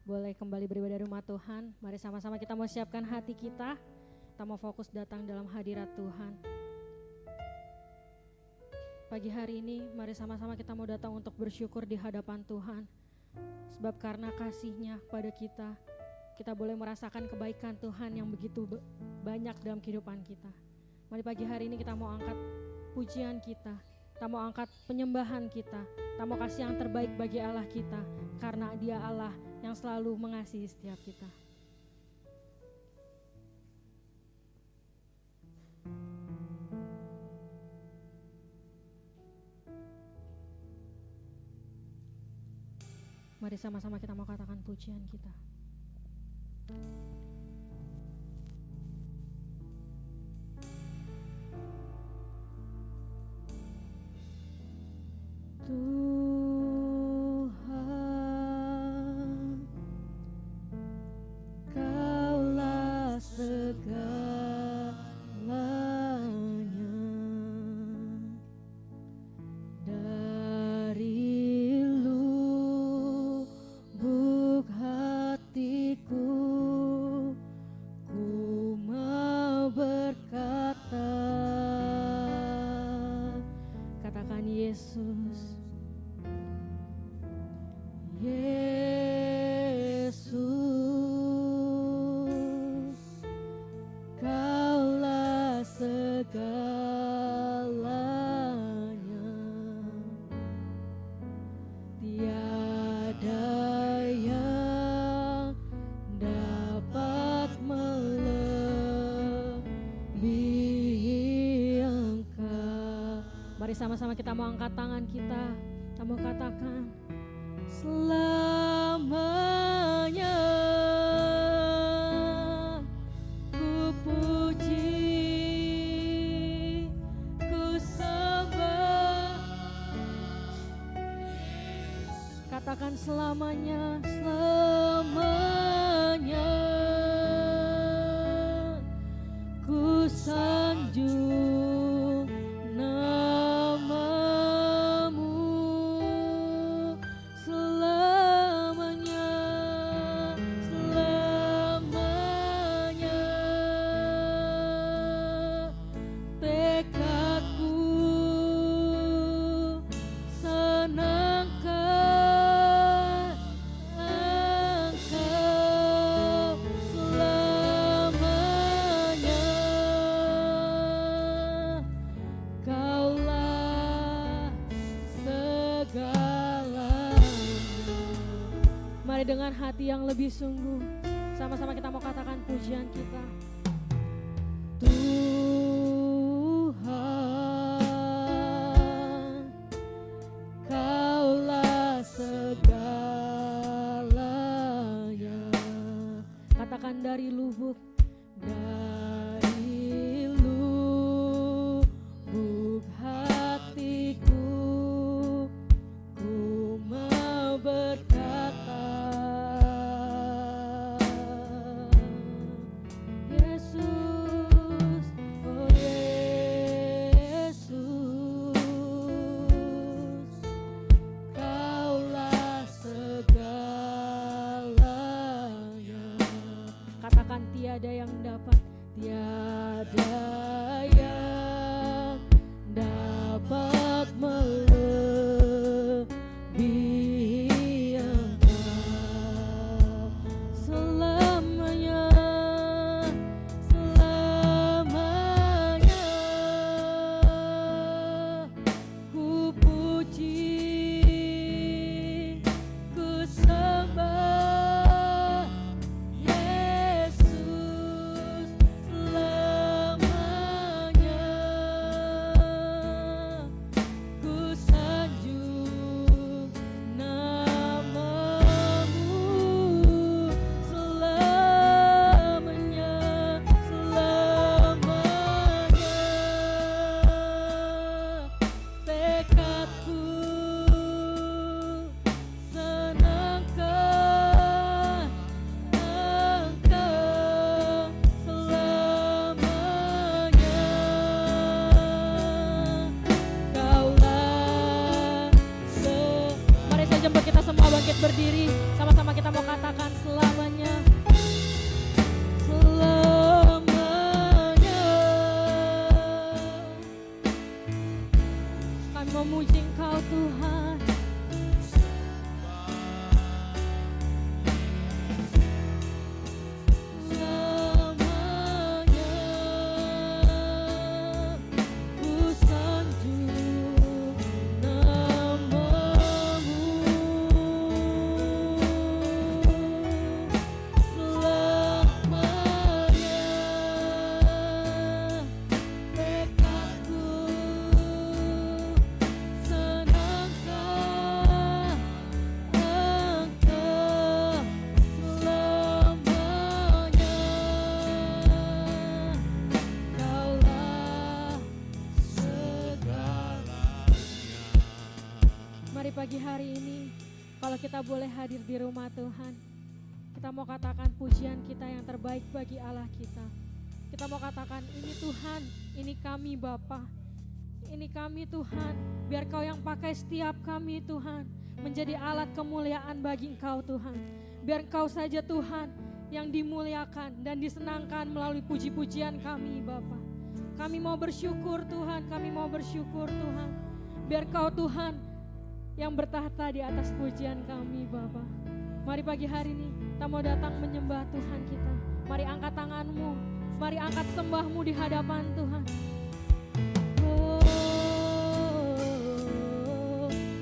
boleh kembali beribadah di rumah Tuhan. Mari sama-sama kita mau siapkan hati kita. Kita mau fokus datang dalam hadirat Tuhan. Pagi hari ini mari sama-sama kita mau datang untuk bersyukur di hadapan Tuhan. Sebab karena kasih-Nya pada kita, kita boleh merasakan kebaikan Tuhan yang begitu banyak dalam kehidupan kita. Mari pagi hari ini kita mau angkat pujian kita. Kita mau angkat penyembahan kita. Kita mau kasih yang terbaik bagi Allah kita. Karena Dia Allah yang selalu mengasihi setiap kita. Mari sama-sama kita mau katakan pujian kita. Tuhan, Kaulah segalanya. Dari lubuk hatiku ku mau berkata, katakan Yesus, Yesus, Kaulah segalanya. Tiada yang dapat melebihi Engkau. Mari sama-sama kita mau angkat tangan kita. Kita mau katakan selamanya ku puji, ku sembah. Katakan selamanya, selamanya ku sanjung namamu. Selamanya, selamanya tekadku senangkan Engkau. Selamanya Kaulah segalanya. Mari dengan hati yang lebih sungguh, sama-sama kita mau katakan pujian kita. Tuhan, Kaulah segalanya. Katakan dari lubuk hatiku ku mau berkata, Yesus, oh Yesus, Kaulah segalanya. Katakan tiada yang dapat hari ini, kalau kita boleh hadir di rumah Tuhan, kita mau katakan pujian kita yang terbaik bagi Allah kita. Kita mau katakan, ini Tuhan, ini kami Bapa, ini kami Tuhan, biar Kau yang pakai setiap kami Tuhan, menjadi alat kemuliaan bagi Engkau Tuhan. Biar Engkau saja Tuhan yang dimuliakan dan disenangkan melalui puji-pujian kami Bapa. Kami mau bersyukur Tuhan, kami mau bersyukur Tuhan. Biar Kau Tuhan yang bertahta di atas pujian kami Bapa. Mari pagi hari ini kita mau datang menyembah Tuhan kita. Mari angkat tanganmu, mari angkat sembahmu di hadapan Tuhan.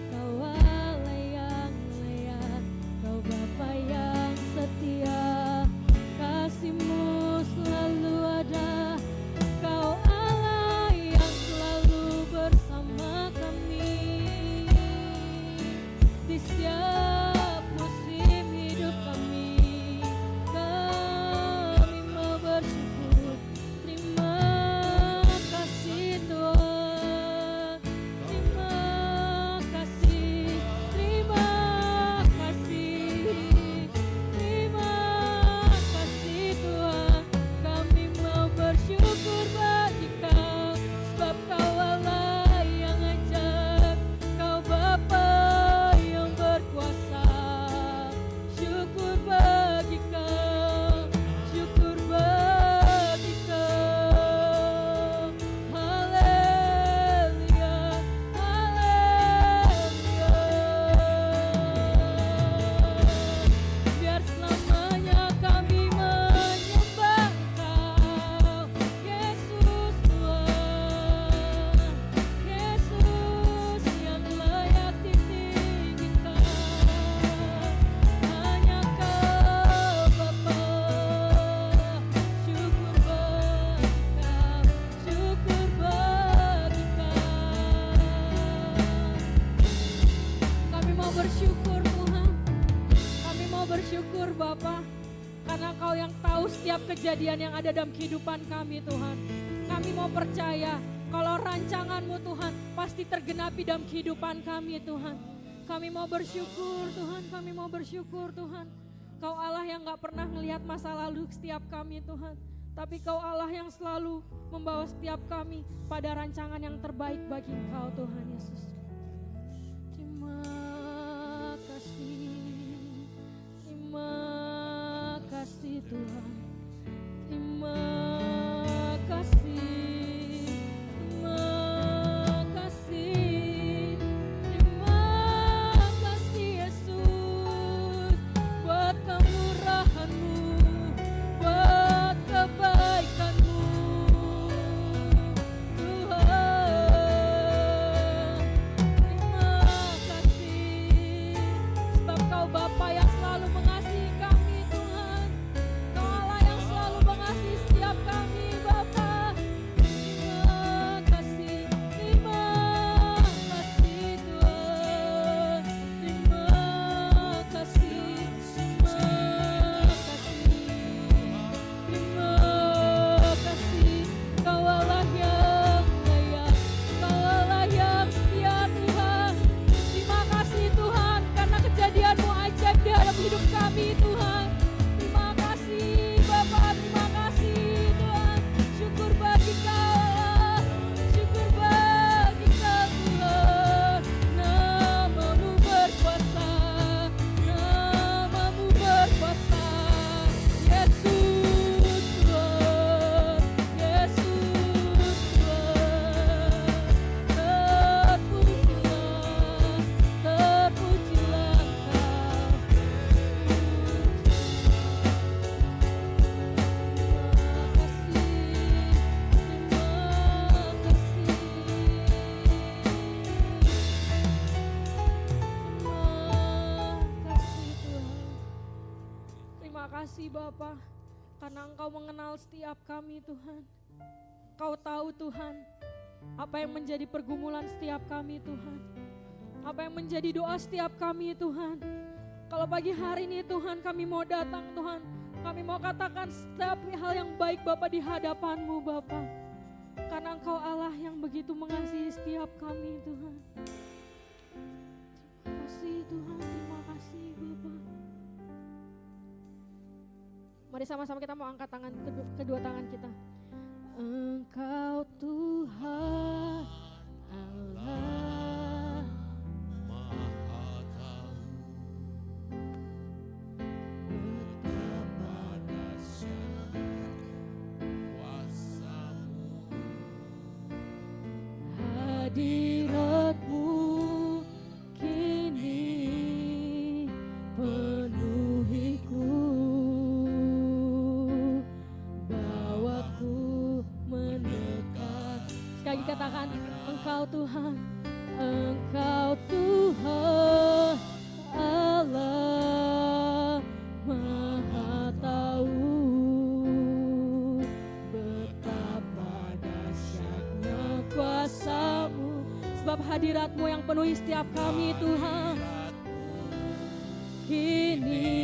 Kau Allah yang layak, Kau Bapa yang setia, kasih-Mu selalu ada. Kau Allah yang selalu bersama kami di setiap musim hidup kami. Kami mau bersyukur, terima kasih Tuhan, terima kasih, terima kasih, terima kasih Tuhan. Kami mau bersyukur bagi Kau, sebab Kau Allah yang ajaib, Kau Bapa yang berkuasa. Syukur bagi Kau, syukur bagi Kau. Haleluya, haleluya. Biar selamanya kami menyembah Kau, Yesus Tuhan, Yesus yang layak ditinggikan. Hanya Kau Bapa, syukur bagi Kau, syukur bagi Kau. Kami mau bersyukur Tuhan, kami mau bersyukur Bapa, karena Kau yang tahu setiap kejadian yang ada dalam kehidupan kami Tuhan. Kami mau percaya kalau rancangan-Mu Tuhan pasti tergenapi dalam kehidupan kami Tuhan. Kami mau bersyukur Tuhan, kami mau bersyukur Tuhan. Kau Allah yang gak pernah ngelihat masa lalu setiap kami Tuhan, tapi Kau Allah yang selalu membawa setiap kami pada rancangan yang terbaik bagi Engkau Tuhan Yesus. Terima kasih Tuhan, terima kasih, terima kasih, terima kasih Yesus, buat kemurahan-Mu, buat kebaikan-Mu Tuhan. Terima kasih, sebab Kau Bapa yang selalu mengasihi kami Tuhan. Kau Allah yang selalu mengasihi setiap kami Bapa. Terima kasih, terima kasih Tuhan. Terima kasih, terima kasih. Kau Allah yang layak, Kau Allah yang setia Tuhan. Terima kasih Tuhan, karena kejadian-Mu ajaib di dalam hidup kami Tuhan. Terima kasih Bapa, terima kasih Tuhan. Syukur bagi Kau Allah, syukur bagi Kau Tuhan. Nama-Mu berkuasa, nama-Mu berkuasa. Yesus Tuhan, Yesus Tuhan. Terpujilah, terpujilah Kau. Terima kasih Bapa, karena Engkau mengenal setiap kami Tuhan. Kau tahu Tuhan, apa yang menjadi pergumulan setiap kami Tuhan. Apa yang menjadi doa setiap kami Tuhan. Kalau pagi hari ini Tuhan kami mau datang Tuhan, kami mau katakan setiap hal yang baik Bapa di hadapan-Mu Bapa. Karena Engkau Allah yang begitu mengasihi setiap kami Tuhan. Terima kasih Tuhan, terima kasih Bapa. Mari sama-sama kita mau angkat tangan, kedua tangan kita. Engkau Tuhan Allah Maha tahu betapa dahsyat kuasa-Mu, hadirat-Mu kini penuhiku, bawaku mendekat. Sekali katakan, Engkau Tuhan, Engkau Tuhan Allah Maha tahu betapa dahsyatnya kuasa-Mu. Sebab hadirat-Mu yang penuhi setiap kami Tuhan, kini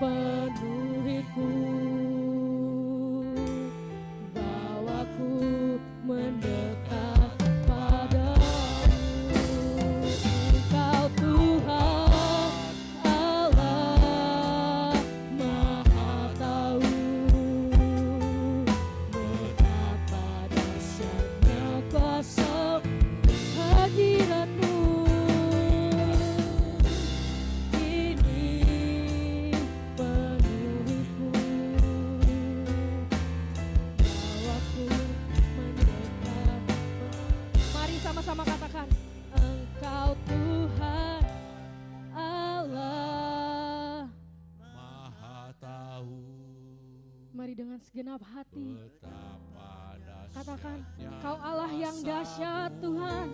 penuhiku, bawaku mendekat padamu. Engkau Tuhan Allah Maha tahu betapa dahsyatnya kuasa hadirat-Mu, kini penuhiku, bawaku mendekat. Mari sama-sama katakan, Engkau Tuhan Allah. Maha tahu Mari dengan segenap hati betapa katakan, dahsyatnya Kau Allah yang dahsyat Tuhan,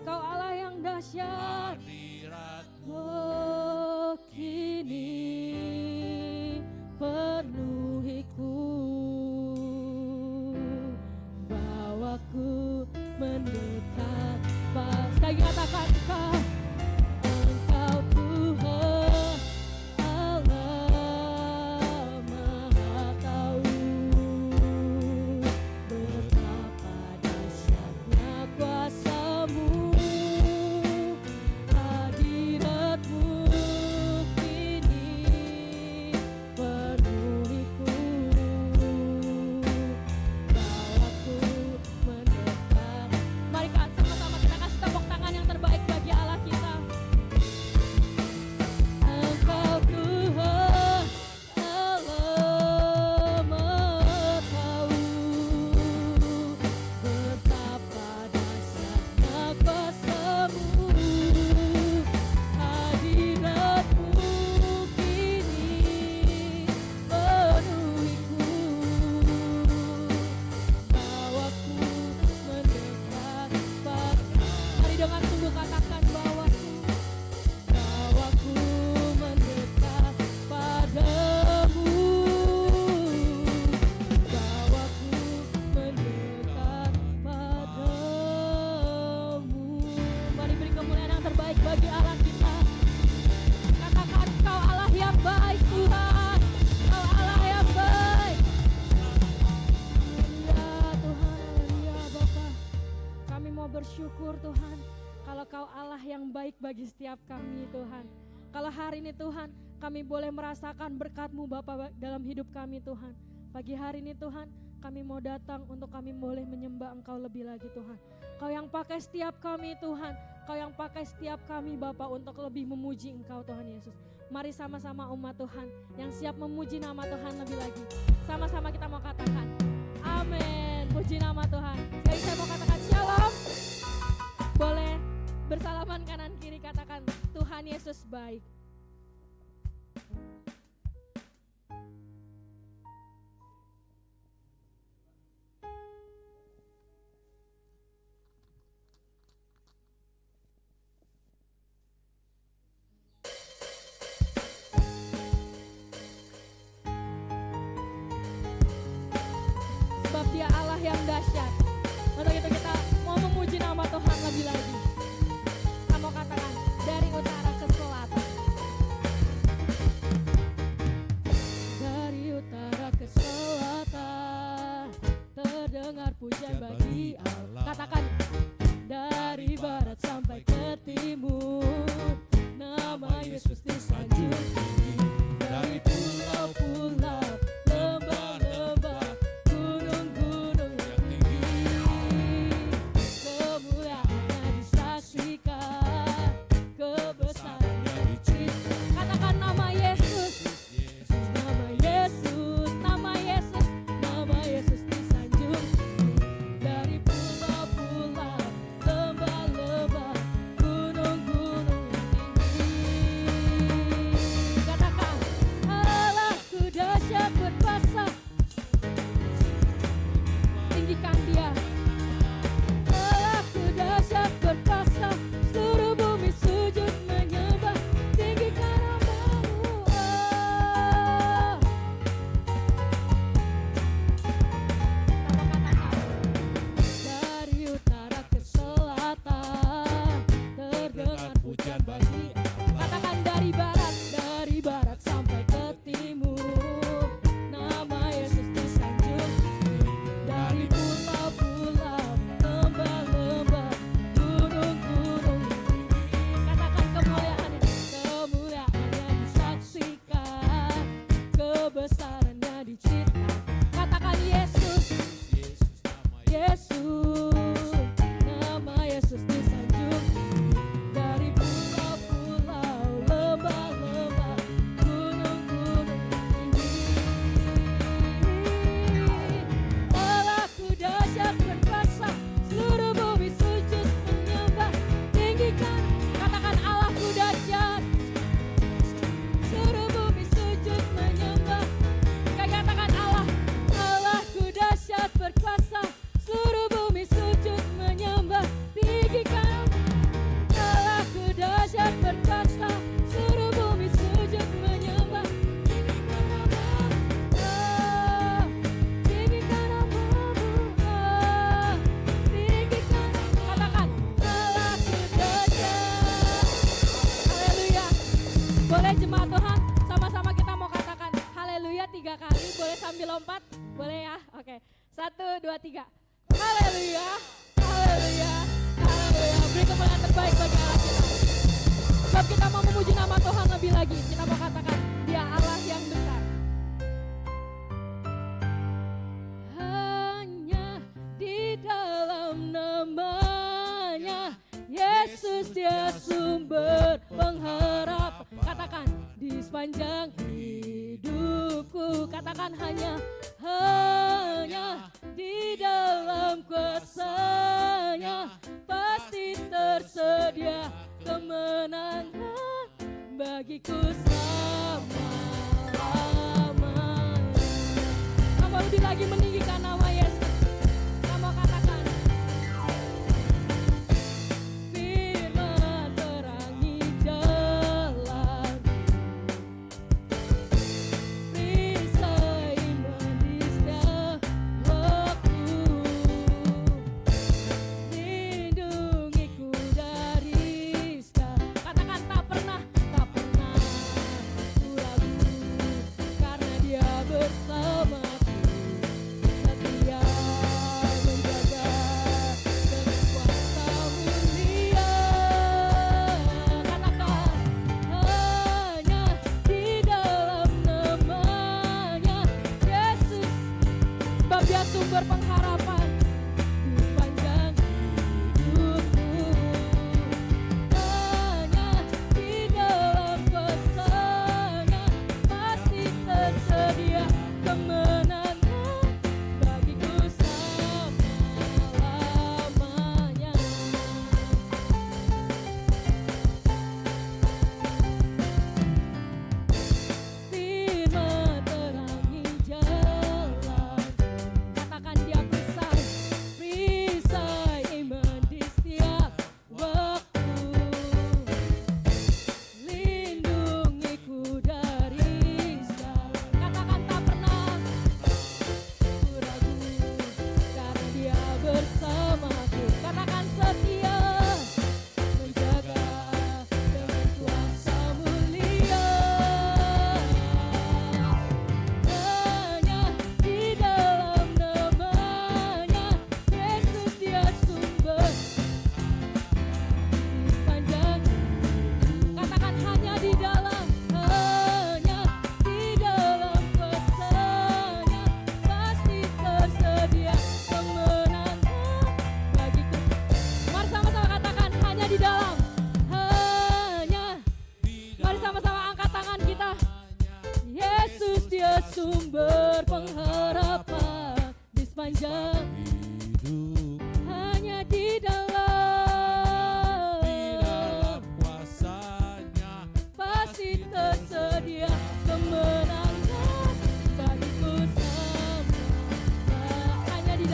Kau Allah yang dahsyat. hadirat-Mu, Oh, kini penuhiku, bawaku mendekat. Sekali katakan, Engkau Tuhan Allah Maha tahu betapa dahsyatnya kuasa-Mu, hadirat-Mu kini penuhiku, bawaku mendekat. Mari sama-sama kita kasih tepuk tangan yang terbaik bagi Allah kita. Engkau Tuhan Allah Maha tahu betapa dahsyatnya kuasa-Mu, hadirat-Mu kini penuhiku, bawaku mendekat padamu. Mari dengan sungguh katakan, bawaku mendekat padamu, bawaku mendekat padamu. Mari beri kemuliaan yang terbaik bagi Allah kita. Katakan, Kau Allah yang baik Tuhan, Kau Allah yang baik. Ya Tuhan, ya Bapa, kami mau bersyukur Tuhan, kalau Kau Allah yang baik bagi setiap kami Tuhan. Kalau hari ini Tuhan, kami boleh merasakan berkat-Mu Bapa dalam hidup kami Tuhan. Pagi hari ini Tuhan, kami mau datang untuk kami boleh menyembah Engkau lebih lagi Tuhan. Kau yang pakai setiap kami Tuhan, Kau yang pakai setiap kami Bapa untuk lebih memuji Engkau Tuhan Yesus. Mari sama-sama umat Tuhan yang siap memuji nama Tuhan lebih lagi. Sama-sama kita mau katakan, amin, puji nama Tuhan. Sekali saya mau katakan shalom. Boleh bersalaman kanan kiri, katakan Tuhan Yesus baik. Sebab Dia Allah yang dahsyat. Untuk itu kita mau memuji nama Tuhan lebih lagi. Kita mau katakan dari utara ke selatan. Dari utara ke selatan terdengar pujian bagi Allah. Katakan dari barat sampai ke timur Boleh jemaat Tuhan, sama-sama kita mau katakan haleluya 3 kali. Boleh sambil lompat? Boleh ya? Oke. 1, 2, 3. Haleluya, haleluya, haleluya. Beri kemenangan terbaik bagi Allah kita. Sebab kita mau memuji nama Tuhan lebih lagi. Kita mau katakan Dia Allah yang besar. Hanya di dalam namanya Yesus, Dia sumber pengharapan. Katakan di sepanjang hidupku. Katakan hanya di dalam kuasa-Nya pasti tersedia kemenangan bagiku selama-lamanya. Kamu lebih lagi meninggikan nama Yesus. Kamu katakan firman terangi jalan, perisai menista waktu, lindungiku dari segala. Katakan tak pernah ku ragu, karena Dia bersamaku, setia menjaga dengan kuasa mulia. Katakan hanya di dalam namanya Yesus, sebab Dia sumber pengharapan di sepanjang hidupku. Hanya di dalam kuasa-Nya pasti tersedia kemenangan bagiku selama-lamanya. Firman terangi jalan. Katakan Dia perisai iman di setiap waktu, lindungiku dari segala. Katakan tak pernah ku ragu, karena Dia bersamaku. Katakan setia menjaga dengan kuasa mulia. Hanya di dalam namanya Yesus, Dia sumber di sepanjang. Katakan hanya di dalam kuasa-Nya pasti tersedia kemenangan bagiku. Mari sama-sama katakan hanya di dalam. Mari sama-sama angkat tangan kita. Yesus, Dia sumber pengharapan di sepanjang. hidup Hanya di di dalam dalam kuasa-Nya pasti tersedia kemenangan bagiku semua. Hanya di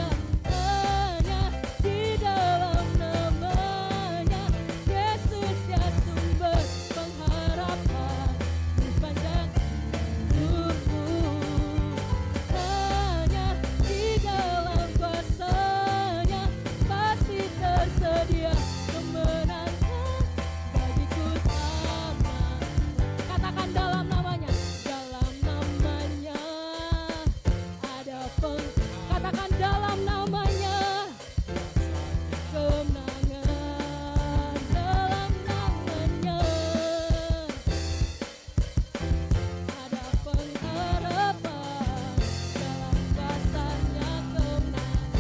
dalam namanya Yesus, Dia sumber pengharapan di sepanjang hidupku. Hanya di dalam kuasa-Nya pasti tersedia kemenangan bagiku sama. Katakan dalam namanya ada katakan dalam namanya kemenangan, dalam namanya ada pengharapan, dalam kuasa-Nya kemenangan.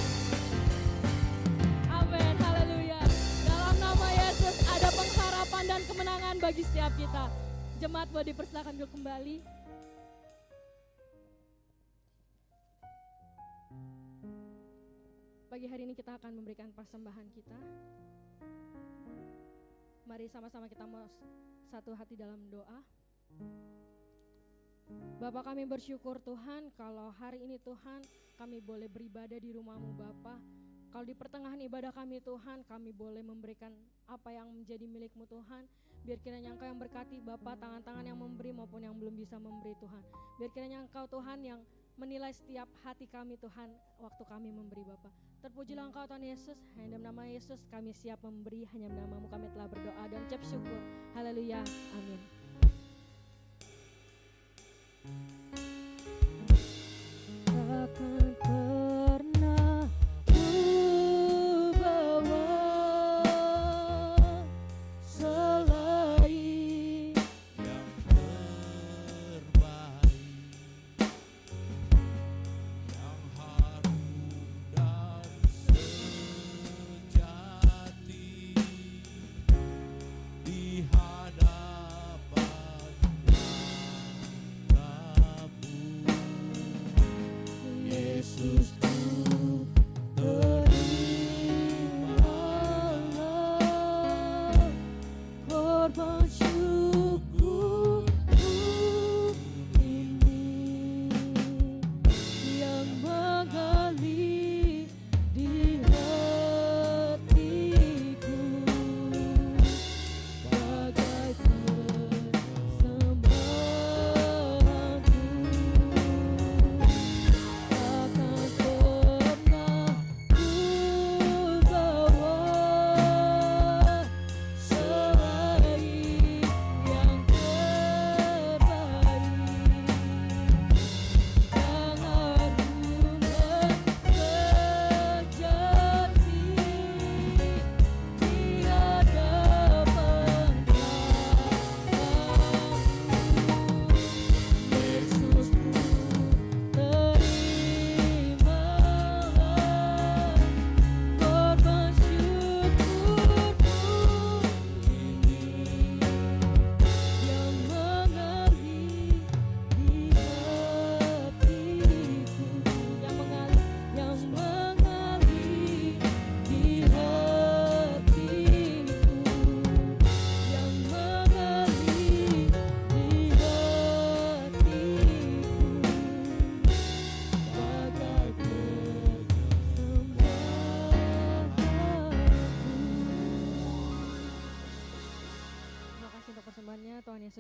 Amin, haleluya. Dalam nama Yesus ada pengharapan dan kemenangan bagi setiap kita. Jemaat boleh dipersilakan duduk kembali. Pagi hari ini kita akan memberikan persembahan kita. Mari sama-sama kita mau satu hati dalam doa. Bapa, kami bersyukur Tuhan kalau hari ini Tuhan kami boleh beribadah di rumah-Mu Bapa. Kalau di pertengahan ibadah kami Tuhan, kami boleh memberikan apa yang menjadi milik-Mu Tuhan. Biar kiranya Engkau yang berkati Bapa, tangan-tangan yang memberi maupun yang belum bisa memberi Tuhan. Biar kiranya Engkau Tuhan yang menilai setiap hati kami Tuhan waktu kami memberi Bapa. Terpujilah Engkau Tuhan Yesus, hanya dalam nama Yesus kami siap memberi, hanya dalam nama-Mu kami telah berdoa dan ucap syukur. Haleluya, amin.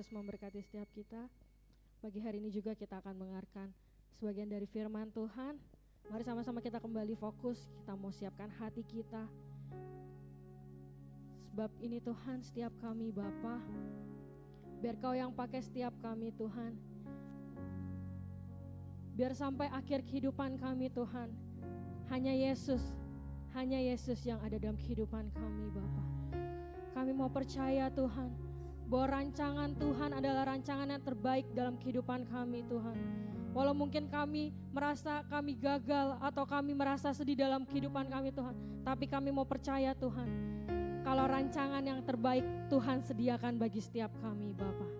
Yesus memberkati setiap kita. Pagi hari ini juga kita akan mendengarkan sebagian dari firman Tuhan. Mari sama-sama kita kembali fokus, kita mau siapkan hati kita. Sebab ini Tuhan setiap kami Bapa. Biar Kau yang pakai setiap kami Tuhan. Biar sampai akhir kehidupan kami Tuhan, hanya Yesus yang ada dalam kehidupan kami Bapa. Kami mau percaya Tuhan, bahwa rancangan Tuhan adalah rancangan yang terbaik dalam kehidupan kami Tuhan. Walau mungkin kami merasa kami gagal atau kami merasa sedih dalam kehidupan kami Tuhan, tapi kami mau percaya Tuhan, kalau rancangan yang terbaik Tuhan sediakan bagi setiap kami Bapa.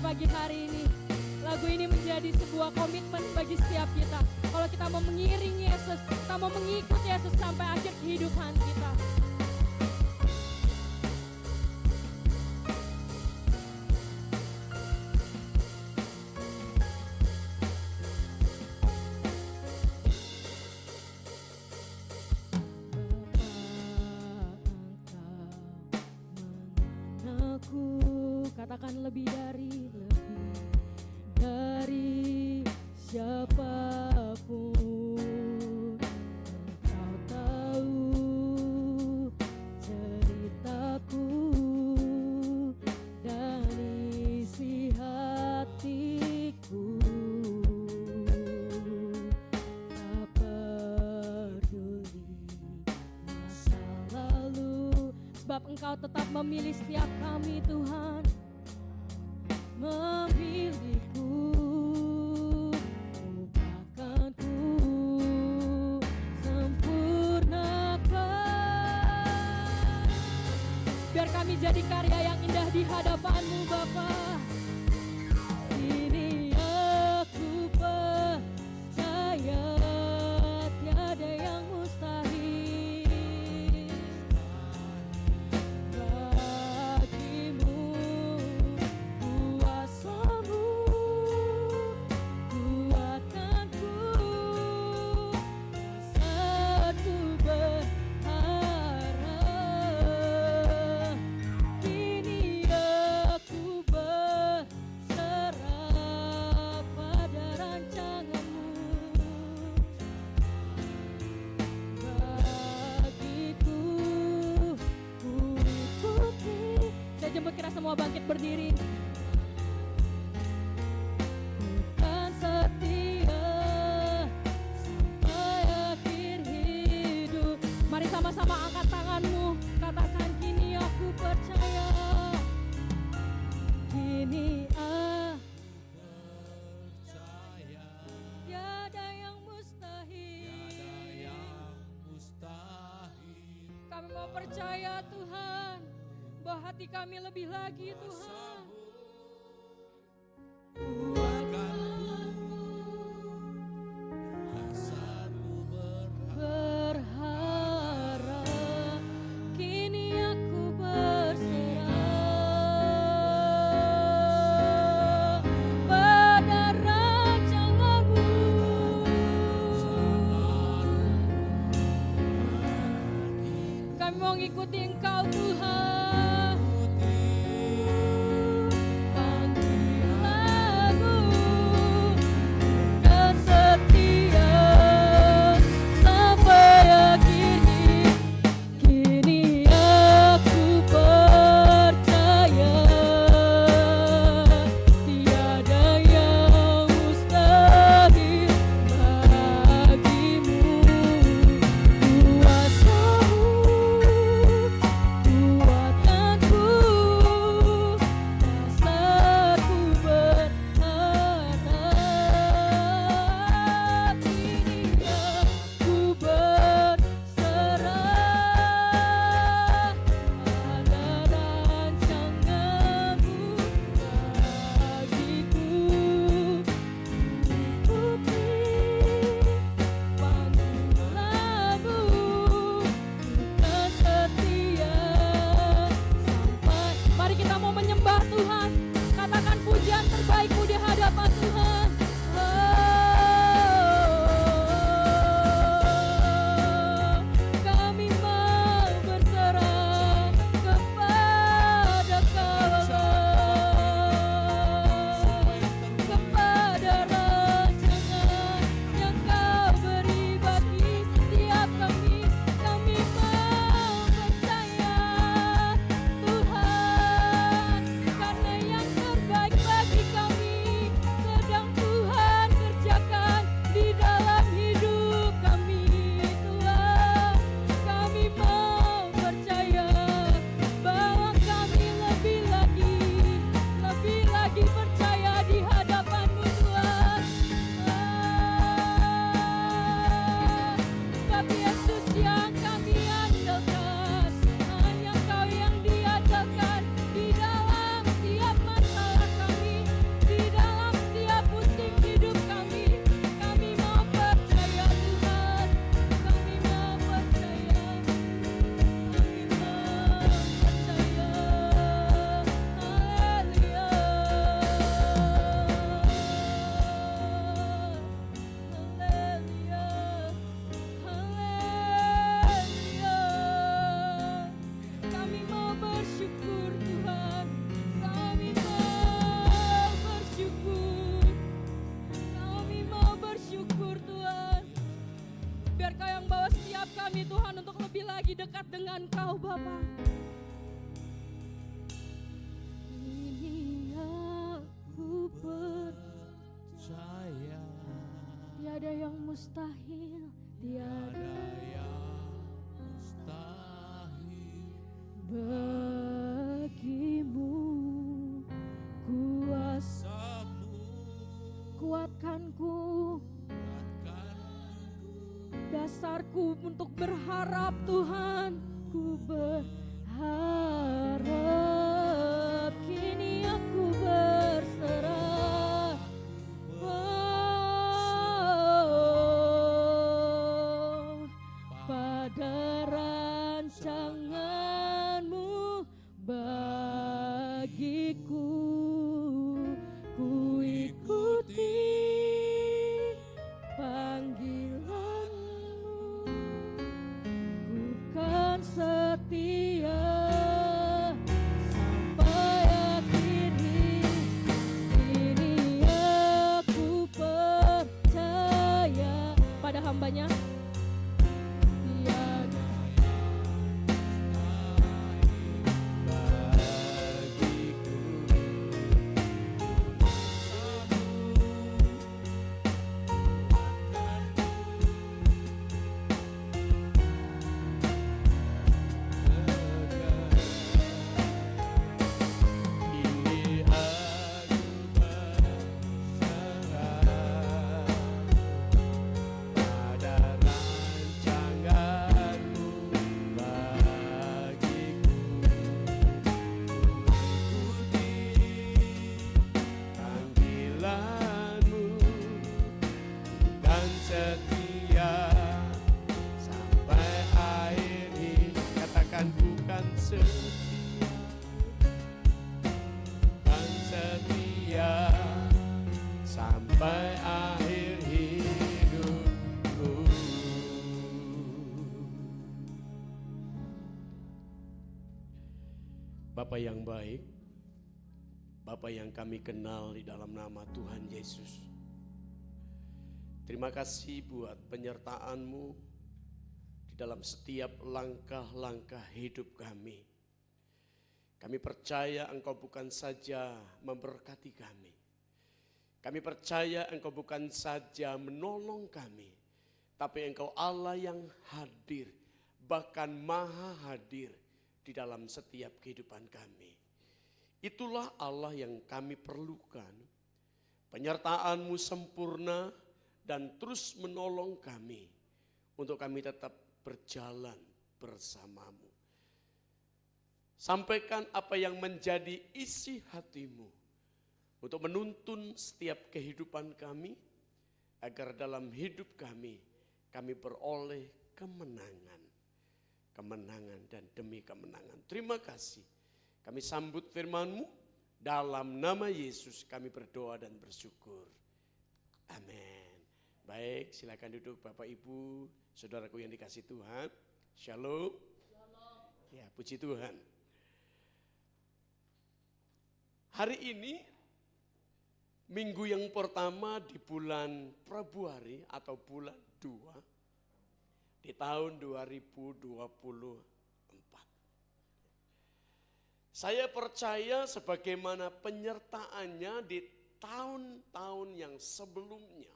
Pagi hari ini, lagu ini menjadi sebuah komitmen bagi setiap kita. Kalau kita mau mengiring Yesus, kita mau mengikut Yesus sampai akhir kehidupan kita. Katakan lebih dari siapapun. Engkau tahu ceritaku dan isi hatiku. Tak peduli masa lalu, sebab Engkau tetap memilih setiap kami Tuhan. Memilihku, upahkanku, sempurnakan. Biar kami jadi karya yang indah di hadapan-Mu Bapa. Ini aku percaya tiada yang mustahil. Berharap kini aku semua bangkit berdiri. Kan setia sampai akhir hidup. Mari sama-sama angkat tanganmu, katakan kini aku percaya. Kini percaya tiada yang mustahil. tiada yang mustahil. Kami mau percaya Tuhan, bahwa hati kami lebih lagi Tuhan. Dasarku Berharap kini aku berserah pada rancangan-Mu. Kami mau ngikuti Engkau Tuhan. Panggilanmu kan setia sampai akhir hidup. Kini aku percaya tiada yang mustahil bagimu. Kuasa-Mu kuatkanku, dasarku berharap. Kini aku berserah pada rancangan-Mu bagiku. Ikuti panggilan-Mu, kan setia sampai. Mari kita mau menyembah Tuhan. Katakan pujian terbaikmu di hadapan Tuhan. Kami mau berserah kepada Kau, kepada rancangan yang Kau beri bagi setiap kami. Kami mau percaya Tuhan, karena yang terbaik bagi kami sedang Tuhan kerjakan di dalam hidup kami. Tuhan, kami mau percaya bahwa kami lebih lagi percaya di hadapan-Mu Tuhan. Sebab Yesus yang kami andalkan, hanya Kau yang diandalkan di dalam setiap masalah kami, di dalam setiap musim hidup kami. Kami mau percaya Tuhan, kami mau percaya, kami mau percaya. Haleluya, haleluya, haleluya. Kami mau bersyukur Tuhan, kami mau bersyukur, kami mau bersyukur Tuhan. Biar Kau yang bawa setiap kami Tuhan untuk lebih lagi dekat dengan Kau Bapa. Ini aku Percaya tiada yang mustahil, tiada tiada yang mustahil. bagimu. Kuasa Samu kuatkanku, kuatkanku, dasarku untuk berharap Tuhan. Ku berharap kini aku berserah pada rancangan-Mu bagiku. Ku ikuti panggilan-Mu, ku kan setia sampai akhir hidup. Kini aku percaya pada hamba-Nya. Tiada bagiku. Bapa yang baik, Bapa yang kami kenal di dalam nama Tuhan Yesus. Terima kasih buat penyertaan-Mu di dalam setiap langkah-langkah hidup kami. Kami percaya Engkau bukan saja memberkati kami. Kami percaya Engkau bukan saja menolong kami, tapi Engkau Allah yang hadir, bahkan maha hadir di dalam setiap kehidupan kami. Itulah Allah yang kami perlukan. Penyertaan-Mu sempurna dan terus menolong kami untuk kami tetap berjalan bersama-Mu. Sampaikan apa yang menjadi isi hati-Mu untuk menuntun setiap kehidupan kami, agar dalam hidup kami beroleh kemenangan. Kemenangan dan demi kemenangan. Terima kasih. Kami sambut firman-Mu, dalam nama Yesus kami berdoa dan bersyukur. Amin. Baik, silakan duduk Bapak Ibu, saudaraku yang dikasih Tuhan. Shalom. Ya, puji Tuhan. Hari ini minggu yang pertama di bulan Februari atau bulan 2 di tahun 2024. Saya percaya sebagaimana penyertaannya di tahun-tahun yang sebelumnya.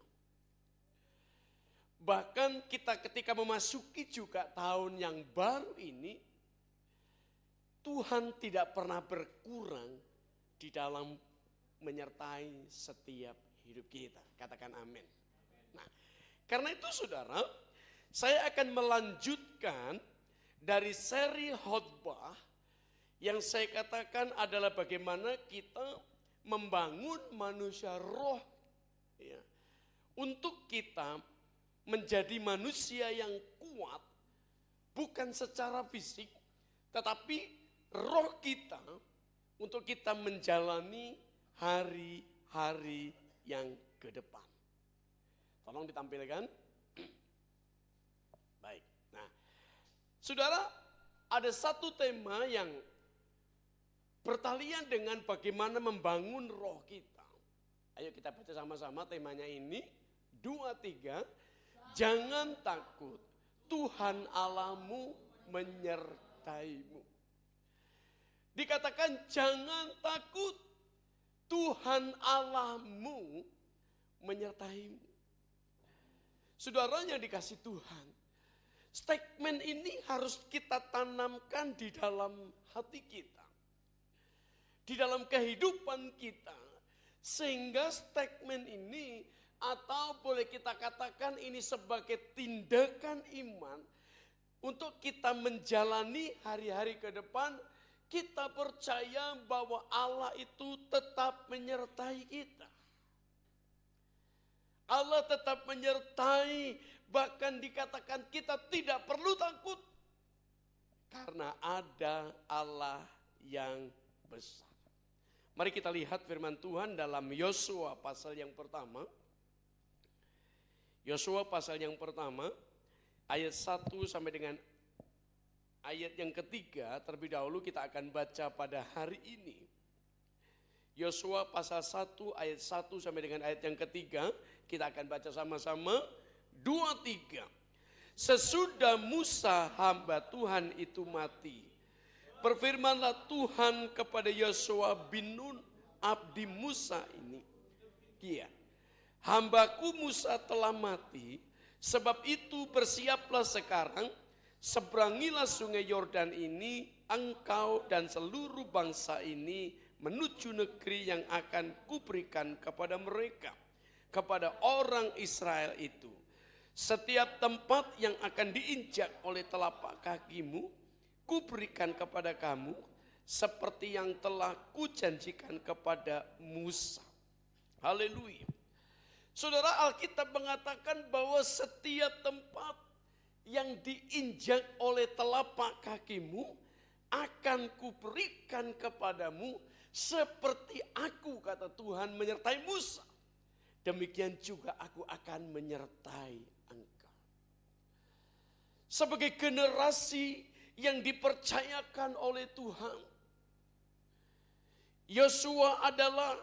Bahkan kita ketika memasuki juga tahun yang baru ini, Tuhan tidak pernah berkurang di dalam menyertai setiap hidup kita. Katakan amin. Nah, karena itu saudara, saya akan melanjutkan dari seri khotbah yang saya katakan adalah bagaimana kita membangun manusia roh, ya, untuk kita menjadi manusia yang kuat, bukan secara fisik, tetapi roh kita untuk kita menjalani hari-hari yang ke depan. Tolong ditampilkan. Baik. Nah, saudara, ada satu tema yang bertalian dengan bagaimana membangun roh kita. Ayo kita baca sama-sama temanya ini. 2, 3. Jangan takut, Tuhan Allahmu menyertaimu. Dikatakan jangan takut, Tuhan Allahmu menyertaimu. Saudara yang dikasih Tuhan, statement ini harus kita tanamkan di dalam hati kita, di dalam kehidupan kita, sehingga statement ini atau boleh kita katakan ini sebagai tindakan iman untuk kita menjalani hari-hari ke depan. Kita percaya bahwa Allah itu tetap menyertai kita. Allah tetap menyertai, bahkan dikatakan kita tidak perlu takut. Karena ada Allah yang besar. Mari kita lihat firman Tuhan dalam Yosua pasal yang pertama. Yosua pasal yang pertama, ayat 1 sampai dengan ayat yang ketiga. Terlebih dahulu kita akan baca pada hari ini. Yosua pasal 1 ayat 1 sampai dengan ayat yang ketiga. Kita akan baca sama-sama. 2, 3. Sesudah Musa hamba Tuhan itu mati, berfirmanlah Tuhan kepada Yosua bin Nun, abdi Musa ini. Kia, hambaku Musa telah mati, sebab itu bersiaplah sekarang, seberangilah sungai Yordan ini, engkau dan seluruh bangsa ini menuju negeri yang akan kuberikan kepada mereka, kepada orang Israel itu. Setiap tempat yang akan diinjak oleh telapak kakimu, kuberikan kepada kamu, seperti yang telah kujanjikan kepada Musa. Haleluya. Saudara, Alkitab mengatakan bahwa setiap tempat yang diinjak oleh telapak kakimu akan kuberikan kepadamu seperti aku, kata Tuhan, menyertai Musa. Demikian juga aku akan menyertai engkau. Sebagai generasi yang dipercayakan oleh Tuhan, Yosua adalah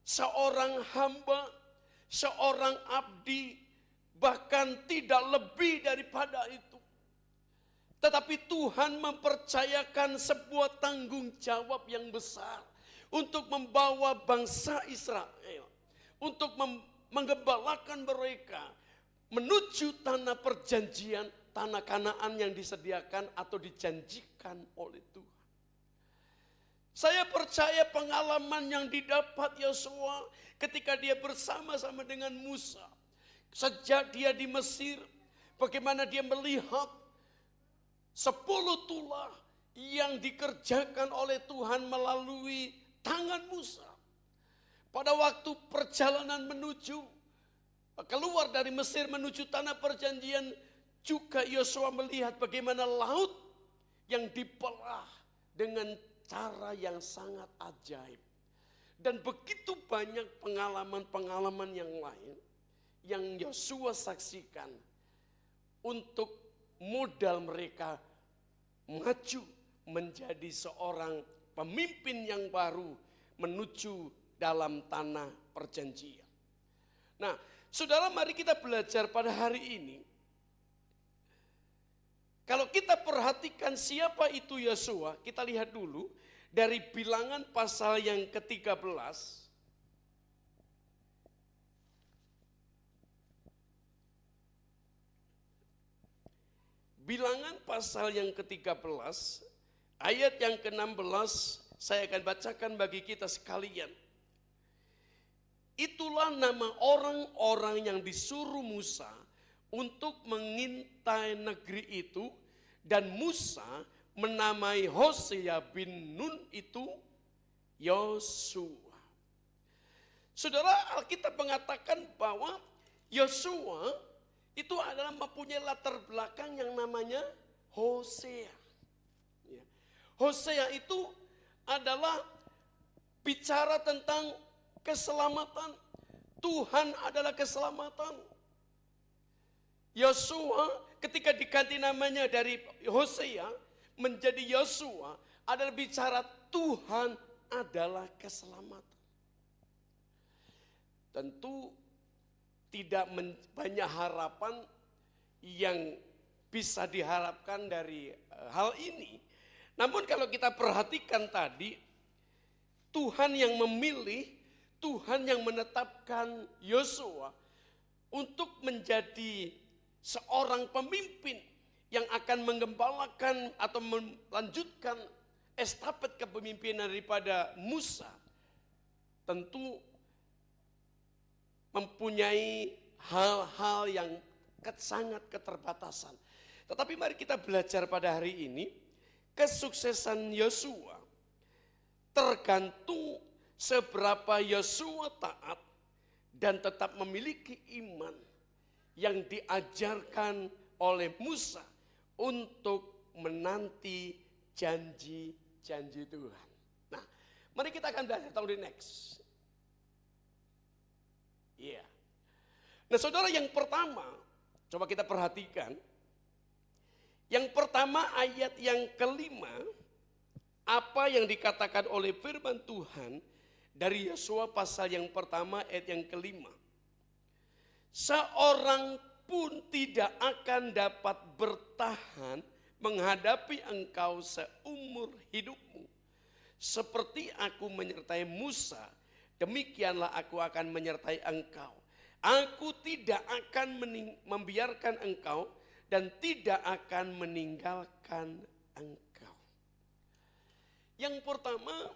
seorang hamba, seorang abdi, bahkan tidak lebih daripada itu. Tetapi Tuhan mempercayakan sebuah tanggung jawab yang besar untuk membawa bangsa Israel, untuk menggembalakan mereka menuju tanah perjanjian, tanah Kanaan yang disediakan atau dijanjikan oleh Tuhan. Saya percaya pengalaman yang didapat Yosua ketika dia bersama-sama dengan Musa. Sejak dia di Mesir, bagaimana dia melihat 10 tulah yang dikerjakan oleh Tuhan melalui tangan Musa. Pada waktu perjalanan menuju keluar dari Mesir menuju tanah perjanjian, juga Yosua melihat bagaimana laut yang dibelah dengan cara yang sangat ajaib. Dan begitu banyak pengalaman-pengalaman yang lain yang Yosua saksikan untuk modal mereka maju menjadi seorang pemimpin yang baru menuju dalam tanah perjanjian. Nah, saudara, mari kita belajar pada hari ini. Kalau kita perhatikan siapa itu Yosua, kita lihat dulu dari Bilangan pasal yang ke-13. Bilangan pasal yang ke-13, ayat yang ke-16, saya akan bacakan bagi kita sekalian. Itulah nama orang-orang yang disuruh Musa untuk mengintai negeri itu, dan Musa menamai Hosea bin Nun itu Yosua. Saudara, Alkitab mengatakan bahwa Yosua itu adalah mempunyai latar belakang yang namanya Hosea. Hosea itu adalah bicara tentang keselamatan. Tuhan adalah keselamatan. Yosua ketika diganti namanya dari Hosea menjadi Yosua adalah bicara Tuhan adalah keselamatan. Tentu tidak banyak harapan yang bisa diharapkan dari hal ini. Namun kalau kita perhatikan tadi, Tuhan yang memilih, Tuhan yang menetapkan Yosua untuk menjadi seorang pemimpin yang akan menggembalakan atau melanjutkan estafet kepemimpinan daripada Musa. Tentu mempunyai hal-hal yang sangat keterbatasan. Tetapi mari kita belajar pada hari ini, kesuksesan Yosua tergantung seberapa Yosua taat dan tetap memiliki iman yang diajarkan oleh Musa untuk menanti janji-janji Tuhan. Nah, mari kita akan belajar tahun ini next. Iya. Nah, saudara, yang pertama, coba kita perhatikan. Yang pertama, ayat yang kelima, apa yang dikatakan oleh firman Tuhan dari Yosua pasal yang pertama ayat yang kelima. Seorang pun tidak akan dapat bertahan menghadapi engkau seumur hidupmu. Seperti aku menyertai Musa, demikianlah aku akan menyertai engkau. Aku tidak akan membiarkan engkau dan tidak akan meninggalkan engkau. Yang pertama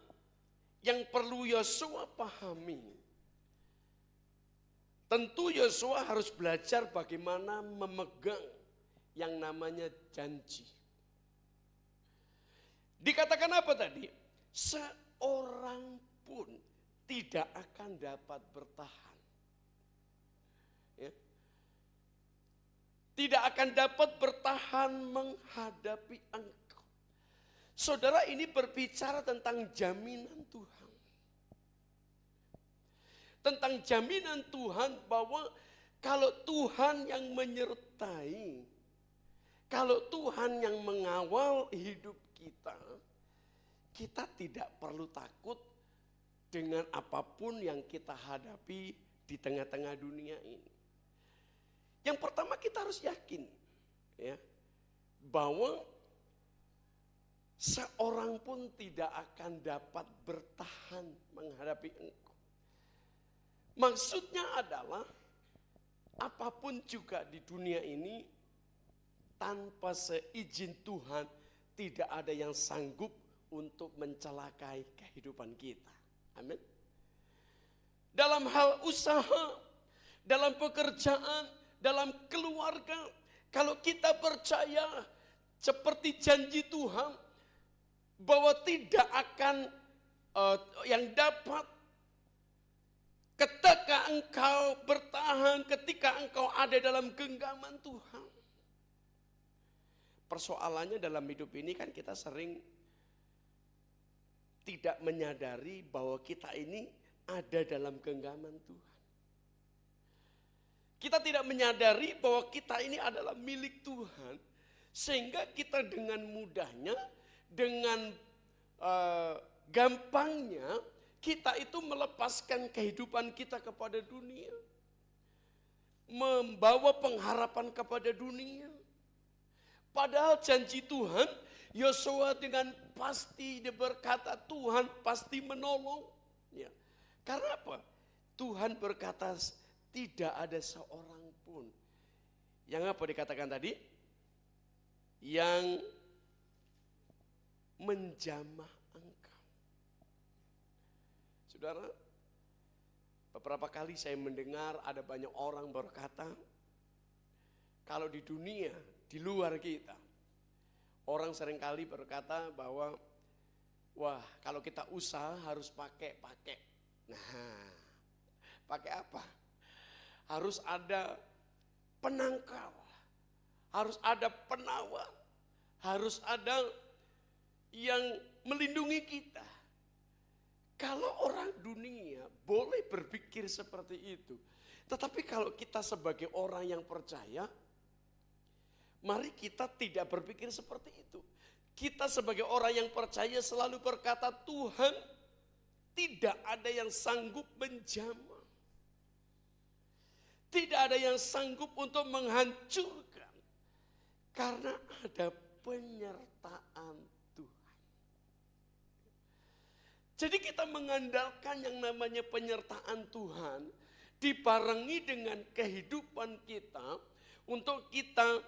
yang perlu Yosua pahami, tentu Yosua harus belajar bagaimana memegang yang namanya janji. Dikatakan apa tadi? Seorang pun tidak akan dapat bertahan. Ya. Tidak akan dapat bertahan menghadapi engkau. Saudara, ini berbicara tentang jaminan Tuhan. Tentang jaminan Tuhan bahwa kalau Tuhan yang menyertai, kalau Tuhan yang mengawal hidup kita, kita tidak perlu takut dengan apapun yang kita hadapi di tengah-tengah dunia ini. Yang pertama kita harus yakin ya, bahwa seorang pun tidak akan dapat bertahan menghadapi engkau. Maksudnya adalah apapun juga di dunia ini tanpa seizin Tuhan tidak ada yang sanggup untuk mencelakai kehidupan kita. Amin. Dalam hal usaha, dalam pekerjaan, dalam keluarga, kalau kita percaya seperti janji Tuhan bahwa tidak akan yang dapat ketika engkau bertahan, ketika engkau ada dalam genggaman Tuhan. Persoalannya dalam hidup ini kan kita sering tidak menyadari bahwa kita ini ada dalam genggaman Tuhan. Kita tidak menyadari bahwa kita ini adalah milik Tuhan. Sehingga kita dengan mudahnya, dengan gampangnya, kita itu melepaskan kehidupan kita kepada dunia. Membawa pengharapan kepada dunia. Padahal janji Tuhan, Yosua dengan pasti dia berkata Tuhan pasti menolong. Ya. Karena apa? Tuhan berkata tidak ada seorang pun. Yang apa dikatakan tadi? Yang menjamah engkau. Saudara, beberapa kali saya mendengar ada banyak orang berkata, kalau di dunia, di luar kita, orang seringkali berkata bahwa, wah kalau kita usaha harus pakai. Nah, pakai apa? Harus ada penangkal, harus ada penawar, harus ada yang melindungi kita. Kalau orang dunia boleh berpikir seperti itu, tetapi kalau kita sebagai orang yang percaya, mari kita tidak berpikir seperti itu. Kita sebagai orang yang percaya selalu berkata Tuhan tidak ada yang sanggup menjamah. Tidak ada yang sanggup untuk menghancurkan. Karena ada penyertaan Tuhan. Jadi kita mengandalkan yang namanya penyertaan Tuhan. Dibarengi dengan kehidupan kita. Untuk kita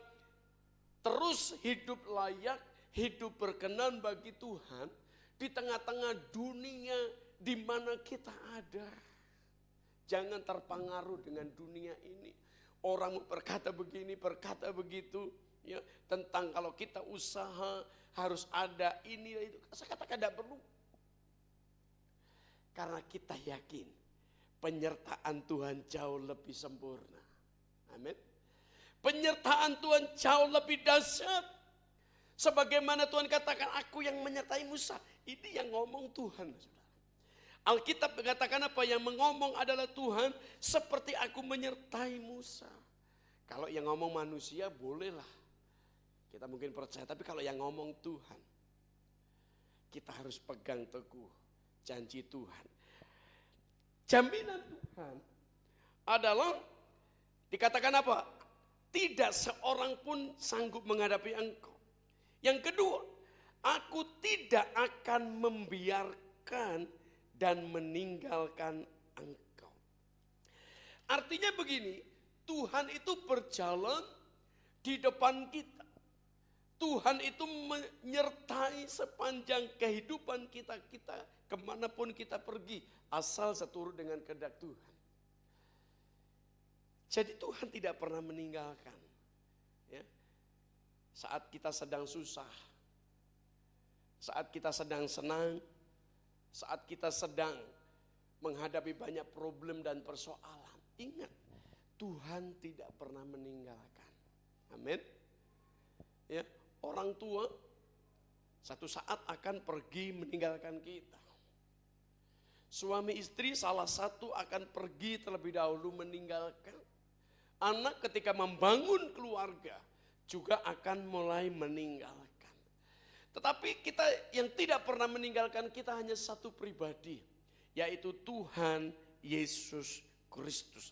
terus hidup layak, hidup berkenan bagi Tuhan. Di tengah-tengah dunia di mana kita ada. Jangan terpengaruh dengan dunia ini. Orang berkata begini, berkata begitu. Ya, tentang kalau kita usaha harus ada ini itu. Saya katakan tidak perlu. Karena kita yakin penyertaan Tuhan jauh lebih sempurna. Amin. Penyertaan Tuhan jauh lebih dahsyat. Sebagaimana Tuhan katakan, aku yang menyertai Musa. Ini yang ngomong Tuhan. Alkitab mengatakan apa? Yang mengomong adalah Tuhan, seperti aku menyertai Musa. Kalau yang ngomong manusia bolehlah. Kita mungkin percaya, tapi kalau yang ngomong Tuhan, kita harus pegang teguh janji Tuhan. Jaminan Tuhan adalah dikatakan apa? Tidak seorang pun sanggup menghadapi engkau. Yang kedua, aku tidak akan membiarkan dan meninggalkan engkau. Artinya begini, Tuhan itu berjalan di depan kita. Tuhan itu menyertai sepanjang kehidupan kita kemanapun kita pergi, asal seturut dengan kehendak Tuhan. Jadi Tuhan tidak pernah meninggalkan. Ya. Saat kita sedang susah, saat kita sedang senang, saat kita sedang menghadapi banyak problem dan persoalan, ingat Tuhan tidak pernah meninggalkan. Amin. Ya, orang tua satu saat akan pergi meninggalkan kita. Suami istri salah satu akan pergi terlebih dahulu meninggalkan. Anak ketika membangun keluarga juga akan mulai meninggalkan. Tetapi kita yang tidak pernah meninggalkan kita hanya satu pribadi. yaitu Tuhan Yesus Kristus.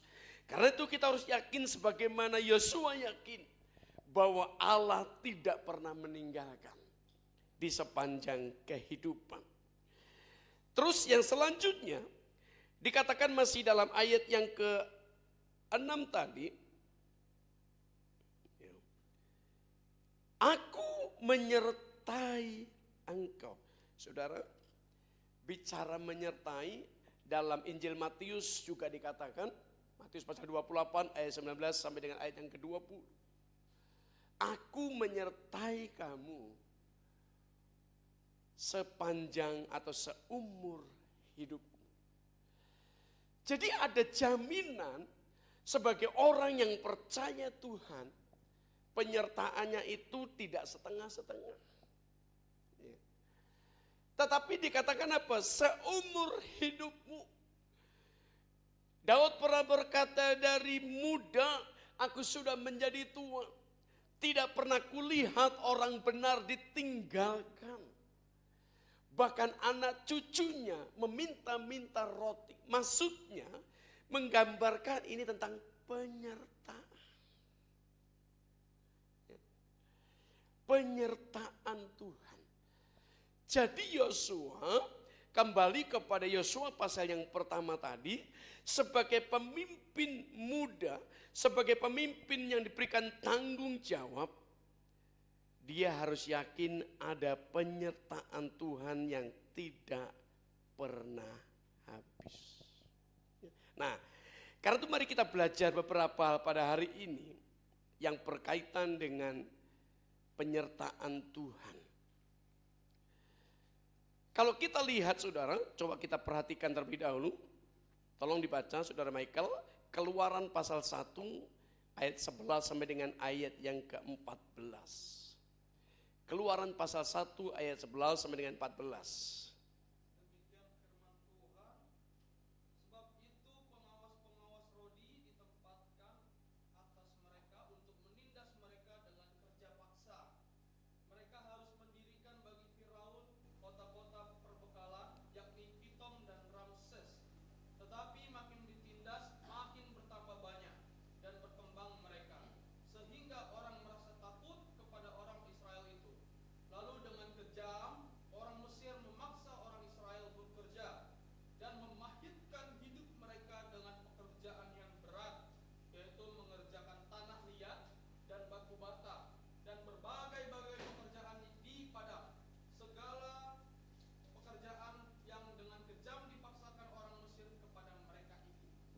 Karena itu kita harus yakin sebagaimana Yosua yakin bahwa Allah tidak pernah meninggalkan di sepanjang kehidupan. Terus yang selanjutnya dikatakan masih dalam ayat yang ke-6 tadi, aku menyertai engkau. Saudara, bicara menyertai dalam Injil Matius juga dikatakan, Matius pasal 28 ayat 19 sampai dengan ayat yang ke-20. Aku menyertai kamu sepanjang atau seumur hidupmu. Jadi ada jaminan sebagai orang yang percaya Tuhan, penyertaannya itu tidak setengah-setengah. Tetapi dikatakan apa? Seumur hidupmu. Daud pernah berkata, dari muda aku sudah menjadi tua. Tidak pernah kulihat orang benar ditinggalkan. Bahkan anak cucunya meminta-minta roti. Maksudnya menggambarkan ini tentang penyertaan. Penyertaan Tuhan. Jadi Yosua, kembali kepada Yosua pasal yang pertama tadi, sebagai pemimpin muda, sebagai pemimpin yang diberikan tanggung jawab, dia harus yakin ada penyertaan Tuhan yang tidak pernah habis. Nah, karena itu mari kita belajar beberapa hal pada hari ini yang berkaitan dengan penyertaan Tuhan. Kalau kita lihat saudara, coba kita perhatikan terlebih dahulu. Tolong dibaca saudara Michael, Keluaran pasal 1 ayat 11 sampai dengan ayat yang ke-14. Keluaran pasal 1 ayat 11 sampai dengan 14.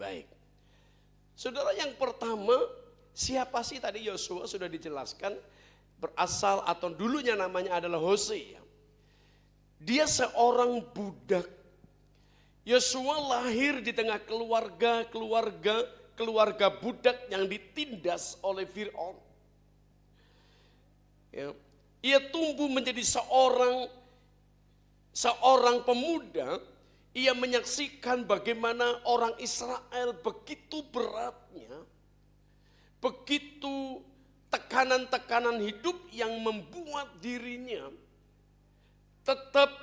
Baik, saudara, yang pertama, siapa sih tadi Yosua sudah dijelaskan, berasal atau dulunya namanya adalah Hosea. Dia seorang budak. Yosua lahir di tengah keluarga budak yang ditindas oleh Fir'aun. Ya. Ia tumbuh menjadi seorang pemuda. Ia menyaksikan bagaimana orang Israel begitu beratnya, begitu tekanan-tekanan hidup yang membuat dirinya tetap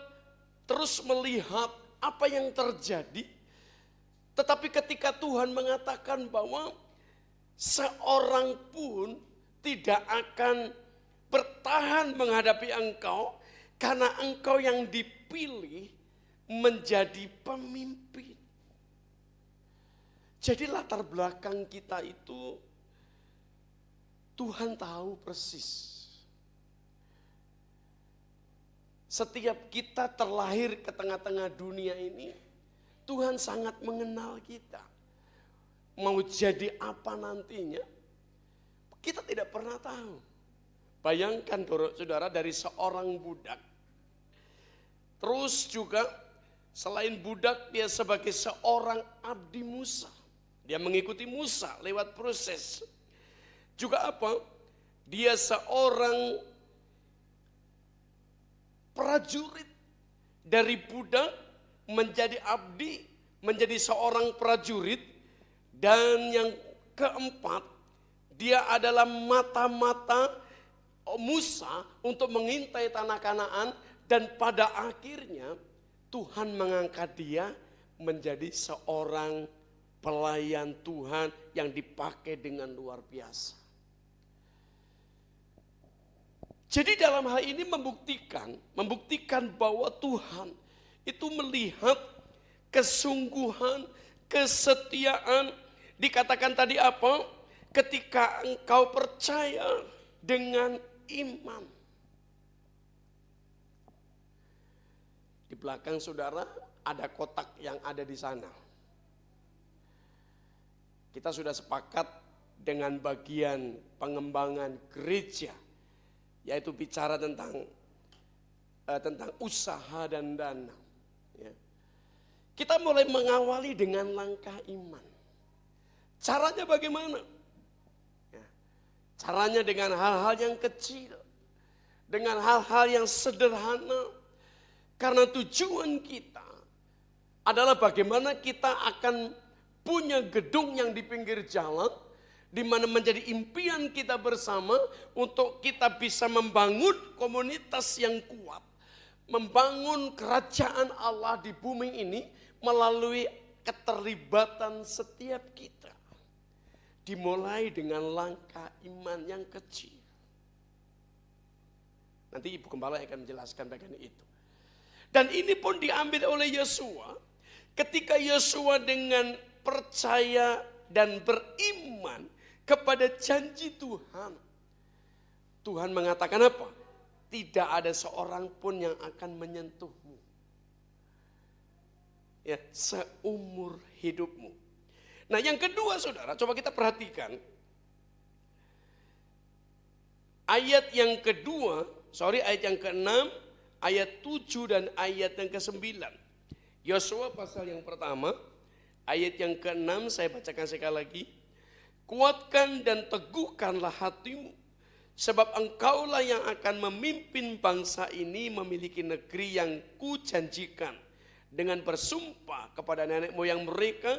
terus melihat apa yang terjadi. Tetapi ketika Tuhan mengatakan bahwa seorang pun tidak akan bertahan menghadapi engkau, karena engkau yang dipilih menjadi pemimpin. Jadi latar belakang kita itu Tuhan tahu persis. Setiap kita terlahir ke tengah-tengah dunia ini, Tuhan sangat mengenal kita. Mau jadi apa nantinya, kita tidak pernah tahu. Bayangkan saudara, dari seorang budak. Terus juga selain budak, dia sebagai seorang abdi Musa. Dia mengikuti Musa lewat proses. Juga apa? Dia seorang prajurit. Dari budak menjadi abdi, menjadi seorang prajurit. Dan yang keempat, dia adalah mata-mata Musa untuk mengintai tanah Kanaan. Dan pada akhirnya Tuhan mengangkat dia menjadi seorang pelayan Tuhan yang dipakai dengan luar biasa. Jadi dalam hal ini membuktikan bahwa Tuhan itu melihat kesungguhan, kesetiaan. Dikatakan tadi apa? Ketika engkau percaya dengan iman. Di belakang saudara ada kotak yang ada di sana. Kita sudah sepakat dengan bagian pengembangan gereja, yaitu bicara tentang usaha dan dana. Ya. Kita mulai mengawali dengan langkah iman. Caranya bagaimana? Ya. Caranya dengan hal-hal yang kecil, dengan hal-hal yang sederhana. Karena tujuan kita adalah bagaimana kita akan punya gedung yang di pinggir jalan, di mana menjadi impian kita bersama untuk kita bisa membangun komunitas yang kuat, membangun kerajaan Allah di bumi ini melalui keterlibatan setiap kita. Dimulai dengan langkah iman yang kecil. Nanti Ibu Gembala akan menjelaskan bagian itu. Dan ini pun diambil oleh Yosua ketika Yosua dengan percaya dan beriman kepada janji Tuhan. Tuhan mengatakan apa? Tidak ada seorang pun yang akan menyentuhmu. Ya, seumur hidupmu. Nah, yang kedua saudara, coba kita perhatikan. Ayat yang ke-6, ayat 7 dan ayat yang ke-9. Yosua pasal yang pertama, ayat yang ke-6 saya bacakan sekali lagi. Kuatkan dan teguhkanlah hatimu, sebab engkaulah yang akan memimpin bangsa ini memiliki negeri yang kujanjikan dengan bersumpah kepada nenek moyang mereka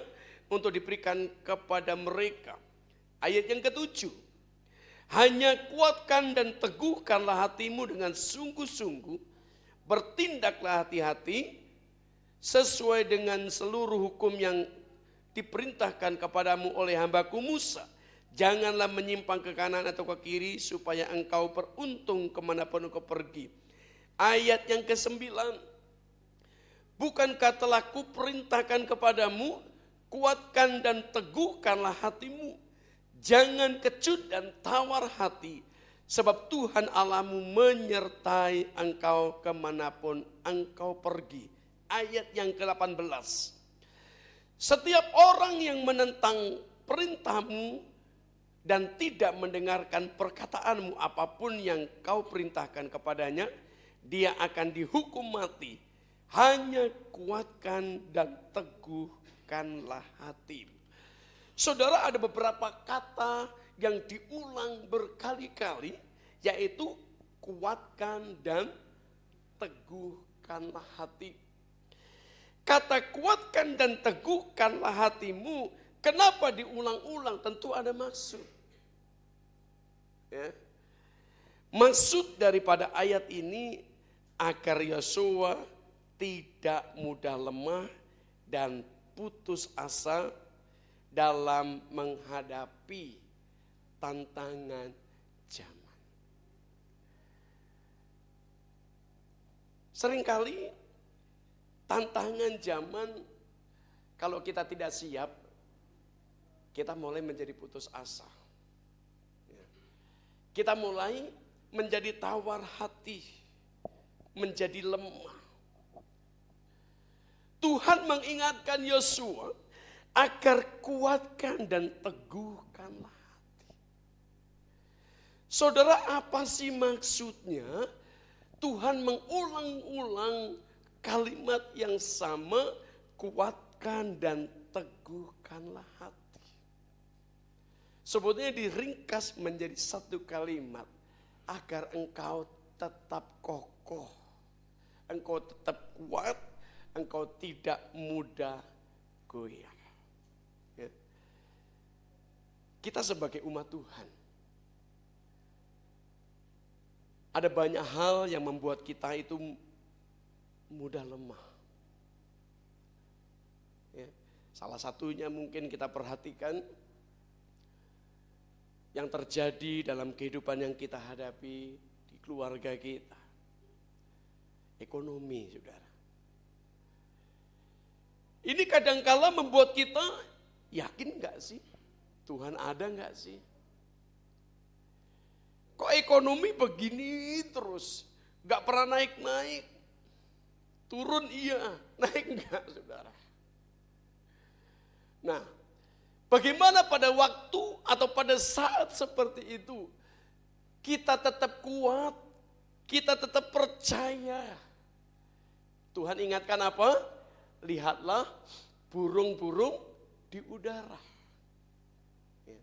untuk diberikan kepada mereka. Ayat yang ke-7. Hanya kuatkan dan teguhkanlah hatimu dengan sungguh-sungguh, bertindaklah hati-hati sesuai dengan seluruh hukum yang diperintahkan kepadamu oleh hambaku Musa. Janganlah menyimpang ke kanan atau ke kiri supaya engkau beruntung kemanapun engkau pergi. Ayat yang ke-9. Bukankah telah kuperintahkan kepadamu, kuatkan dan teguhkanlah hatimu. Jangan kecut dan tawar hati, sebab Tuhan Allahmu menyertai engkau kemanapun engkau pergi. Ayat yang ke-18. Setiap orang yang menentang perintahmu dan tidak mendengarkan perkataanmu apapun yang kau perintahkan kepadanya, dia akan dihukum mati. Hanya kuatkan dan teguhkanlah hatimu. Saudara, ada beberapa kata yang diulang berkali-kali, yaitu kuatkan dan teguhkanlah hati. Kata kuatkan dan teguhkanlah hatimu, kenapa diulang-ulang? Tentu ada maksud. Ya. Maksud daripada ayat ini agar Yosua tidak mudah lemah dan putus asa dalam menghadapi tantangan zaman. Seringkali tantangan zaman, kalau kita tidak siap, kita mulai menjadi putus asa. Kita mulai menjadi tawar hati, menjadi lemah. Tuhan mengingatkan Yosua agar kuatkan dan teguhkanlah hati. Saudara, apa sih maksudnya Tuhan mengulang-ulang kalimat yang sama, kuatkan dan teguhkanlah hati? Sebetulnya diringkas menjadi satu kalimat, agar engkau tetap kokoh, engkau tetap kuat, engkau tidak mudah goyah. Ya. Kita sebagai umat Tuhan, ada banyak hal yang membuat kita itu mudah lemah. Salah satunya mungkin kita perhatikan yang terjadi dalam kehidupan yang kita hadapi di keluarga kita. Ekonomi, saudara. Ini kadangkala membuat kita yakin gak sih? Tuhan ada gak sih? Kok ekonomi begini terus? Gak pernah naik-naik. Turun iya, naik enggak, saudara? Nah, bagaimana pada waktu atau pada saat seperti itu kita tetap kuat, kita tetap percaya. Tuhan ingatkan apa? Lihatlah burung-burung di udara. Ya.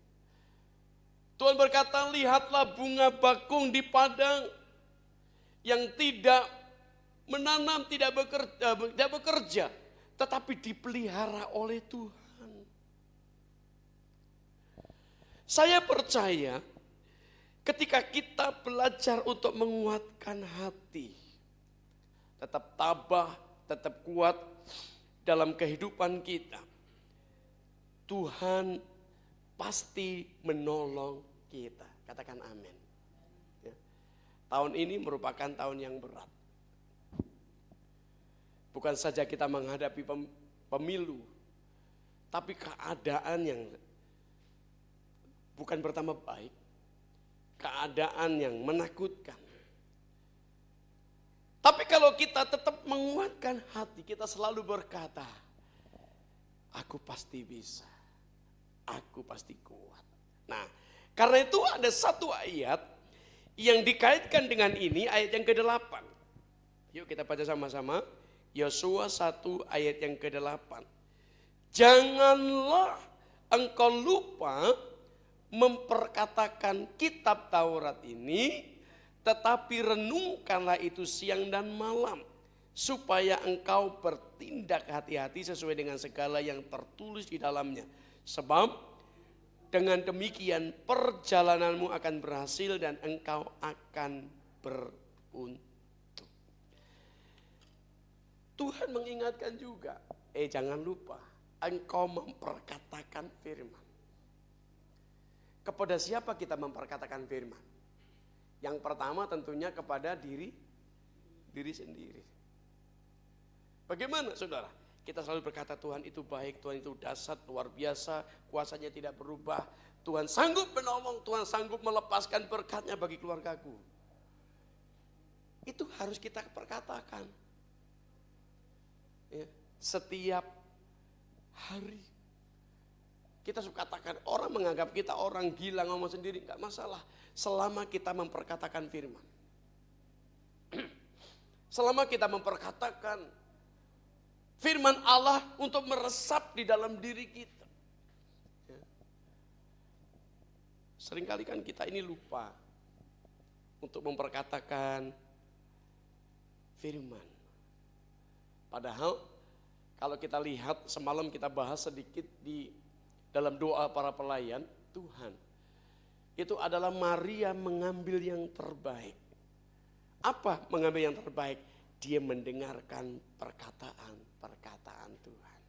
Tuhan berkata, lihatlah bunga bakung di padang yang tidak menanam, tidak bekerja, tetapi dipelihara oleh Tuhan. Saya percaya ketika kita belajar untuk menguatkan hati, tetap tabah, tetap kuat dalam kehidupan kita, Tuhan pasti menolong kita. Katakan amin. Ya. Tahun ini merupakan tahun yang berat. Bukan saja kita menghadapi pemilu, tapi keadaan yang bukan bertambah baik, keadaan yang menakutkan. Tapi kalau kita tetap menguatkan hati, kita selalu berkata, aku pasti bisa, aku pasti kuat. Nah, karena itu ada satu ayat yang dikaitkan dengan ini, ayat yang ke-8. Yuk kita baca sama-sama, Yosua 1 ayat yang ke-8. Janganlah engkau lupa memperkatakan kitab Taurat ini, tetapi renungkanlah itu siang dan malam, supaya engkau bertindak hati-hati sesuai dengan segala yang tertulis di dalamnya. Sebab dengan demikian perjalananmu akan berhasil dan engkau akan beruntung. Tuhan mengingatkan juga, jangan lupa engkau memperkatakan firman. Kepada siapa kita memperkatakan firman? Yang pertama tentunya kepada diri sendiri. Bagaimana saudara? Kita selalu berkata Tuhan itu baik, Tuhan itu dahsyat, luar biasa, kuasanya tidak berubah. Tuhan sanggup menolong, Tuhan sanggup melepaskan berkatnya bagi keluargaku. Itu harus kita perkatakan. Ya, setiap hari. Kita suka katakan, orang menganggap kita orang gila ngomong sendiri, enggak masalah. Selama kita memperkatakan firman. Selama kita memperkatakan firman Allah untuk meresap di dalam diri kita. Ya. Seringkali kan kita ini lupa untuk memperkatakan firman. Padahal kalau kita lihat semalam kita bahas sedikit di dalam doa para pelayan Tuhan. Itu adalah Maria mengambil yang terbaik. Apa mengambil yang terbaik? Dia mendengarkan perkataan Tuhan.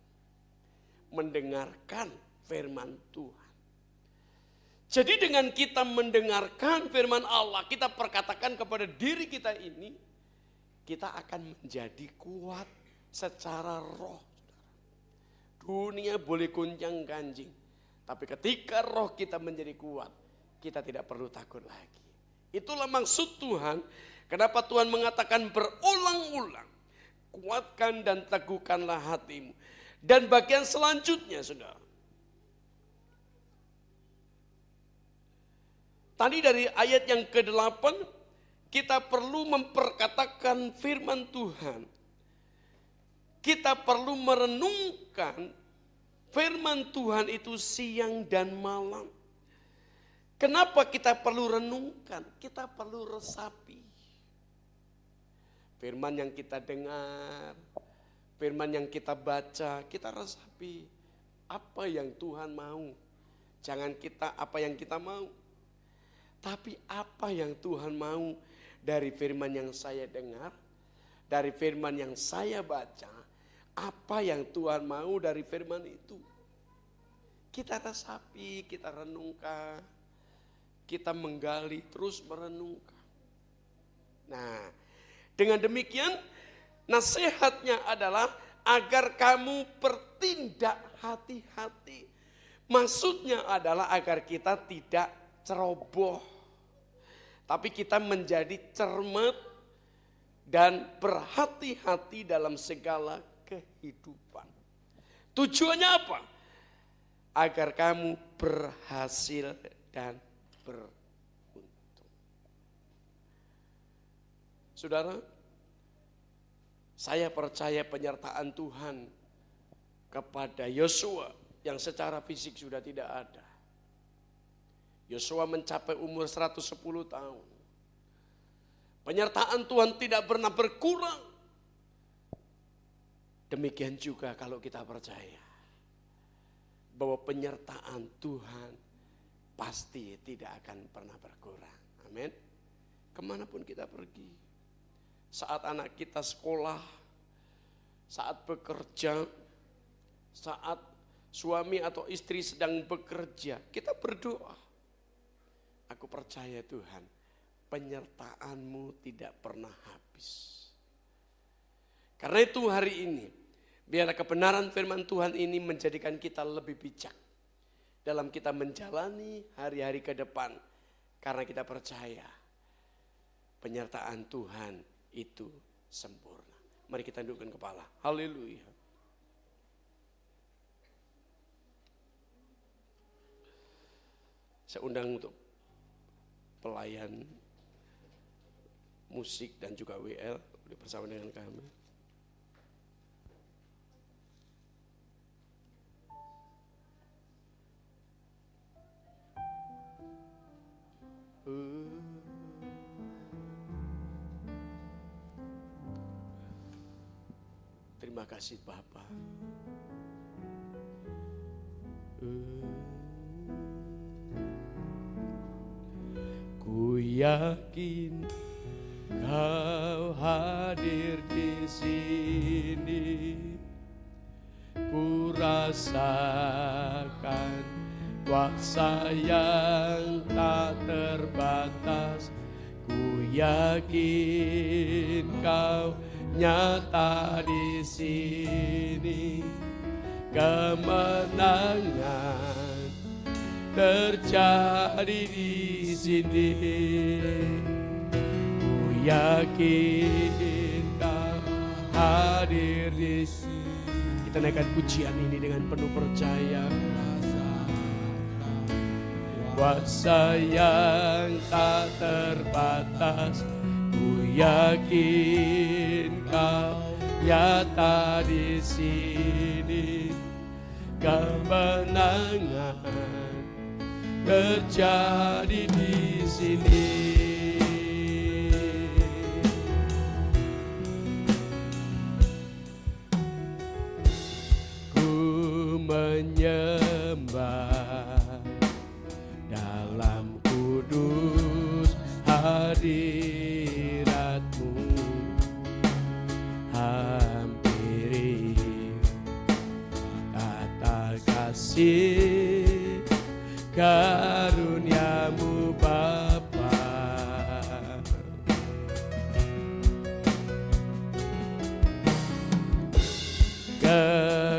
Mendengarkan firman Tuhan. Jadi dengan kita mendengarkan firman Allah, kita perkatakan kepada diri kita ini, kita akan menjadi kuat secara roh. Dunia boleh goncang ganjing, tapi ketika roh kita menjadi kuat, kita tidak perlu takut lagi. Itulah maksud Tuhan, kenapa Tuhan mengatakan berulang-ulang, kuatkan dan teguhkanlah hatimu. Dan bagian selanjutnya saudara, tadi dari ayat yang ke-8, kita perlu memperkatakan firman Tuhan. Kita perlu merenungkan firman Tuhan itu siang dan malam. Kenapa kita perlu renungkan? Kita perlu resapi. Firman yang kita dengar, firman yang kita baca, kita resapi. Apa yang Tuhan mau? Jangan kita apa yang kita mau. Tapi apa yang Tuhan mau dari firman yang saya dengar, dari firman yang saya baca, Apa yang Tuhan mau dari firman itu? Kita resapi, kita renungkan, kita menggali, terus merenungkan. Nah, dengan demikian nasihatnya adalah agar kamu bertindak hati-hati. Maksudnya adalah agar kita tidak ceroboh, tapi kita menjadi cermat dan berhati-hati dalam segala kehidupan. Tujuannya apa? Agar kamu berhasil dan beruntung. Saudara, saya percaya penyertaan Tuhan kepada Yosua yang secara fisik sudah tidak ada. Yosua mencapai umur 110 tahun. Penyertaan Tuhan tidak pernah berkurang. Demikian juga kalau kita percaya bahwa penyertaan Tuhan pasti tidak akan pernah berkurang. Amin. Kemanapun kita pergi, saat anak kita sekolah, saat bekerja, saat suami atau istri sedang bekerja, kita berdoa. Aku percaya Tuhan, penyertaan-Mu tidak pernah habis. Karena itu hari ini, biarlah kebenaran firman Tuhan ini menjadikan kita lebih bijak dalam kita menjalani hari-hari ke depan. Karena kita percaya penyertaan Tuhan itu sempurna. Mari kita tundukkan kepala. Haleluya. Saya undang untuk pelayan musik dan juga WL bersama dengan kami. Terima kasih Bapa. Ku yakin Kau hadir di sini. Ku rasakan kuasa yang tak terbatas. Ku yakin Kau nyata di sini. Kemenangan terjadi di sini. Ku yakin Kau hadir di sini. Kita naikkan pujian ini dengan penuh percaya. Kuasa yang tak terbatas. Ku yakin Kau nyata di sini. Kemenangan terjadi di sini. Ku menyembah dalam kudus hadirat-Mu. Hampiri kata kasih karunia-Mu Bapa.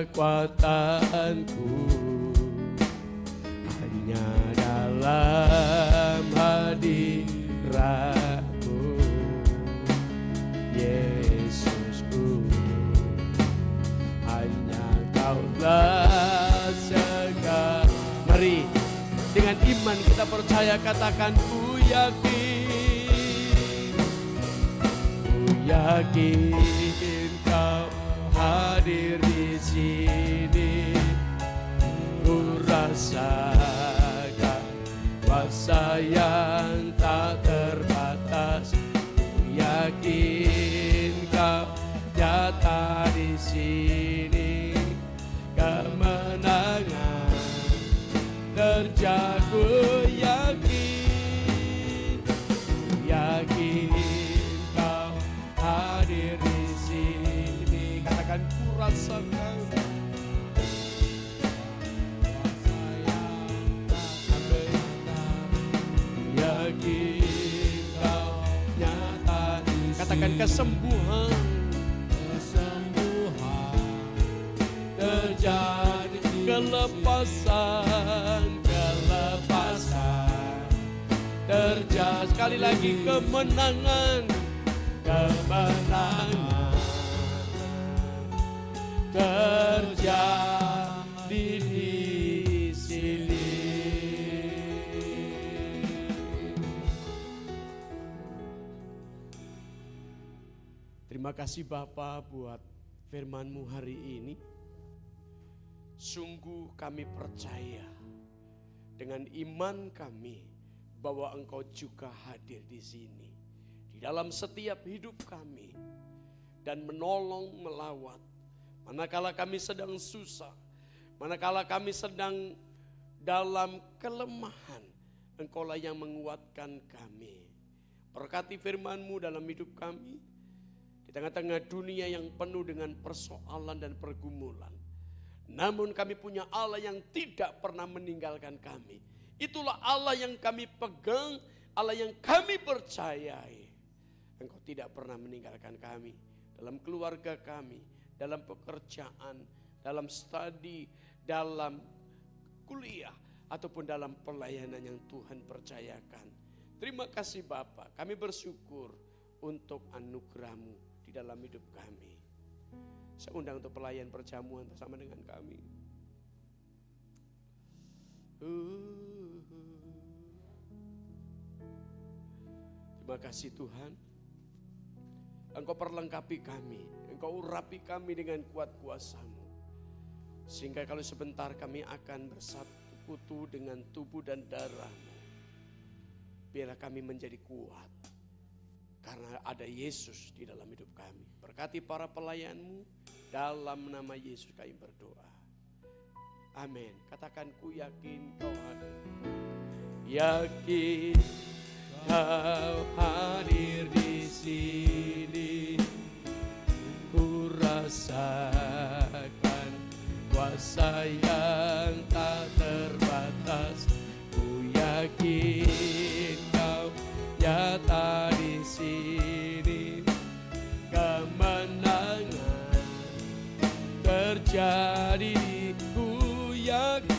Kekuatanku hanya dalam hadirat-Mu, Yesusku. Hanya Kaulah segala. Mari dengan iman kita percaya, katakan ku yakin Kau hadir di sini. Ku rasakan kuasa yang tak terbatas. Ku yakin Kau nyata di sini. Kemenangan terjadi. Ku yakin Kau hadir di sini. Katakan ku kuasa Kau. Yakin Kau nyata di sini. Katakan kesembuhan terjadi, kelepasan terjadi. Sekali lagi kemenangan terjadi di sini. Terima kasih Bapa buat firman-Mu hari ini. Sungguh kami percaya dengan iman kami bahwa Engkau juga hadir di sini, di dalam setiap hidup kami, dan menolong melawat. Manakala kami sedang susah, manakala kami sedang dalam kelemahan, Engkaulah yang menguatkan kami. Berkati firman-Mu dalam hidup kami, di tengah-tengah dunia yang penuh dengan persoalan dan pergumulan. Namun kami punya Allah yang tidak pernah meninggalkan kami. Itulah Allah yang kami pegang, Allah yang kami percayai. Engkau tidak pernah meninggalkan kami dalam keluarga kami, dalam pekerjaan, dalam studi, dalam kuliah, ataupun dalam pelayanan yang Tuhan percayakan. Terima kasih Bapa, kami bersyukur untuk anugerah-Mu di dalam hidup kami. Saya undang untuk pelayan perjamuan bersama dengan kami. Terima kasih Tuhan. Engkau perlengkapi kami, Engkau urapi kami dengan kuat kuasa-Mu. Sehingga kalau sebentar kami akan bersatu dengan tubuh dan darah-Mu. Biarlah kami menjadi kuat. Karena ada Yesus di dalam hidup kami. Berkati para pelayan-Mu, dalam nama Yesus kami berdoa. Amin. Katakan ku yakin Kau hadir. Yakin Kau hadir di sini. Ku rasakan kuasa yang tak terbatas. Ku yakin Kau nyata di sini. Kemenangan terjadi, ku yakin.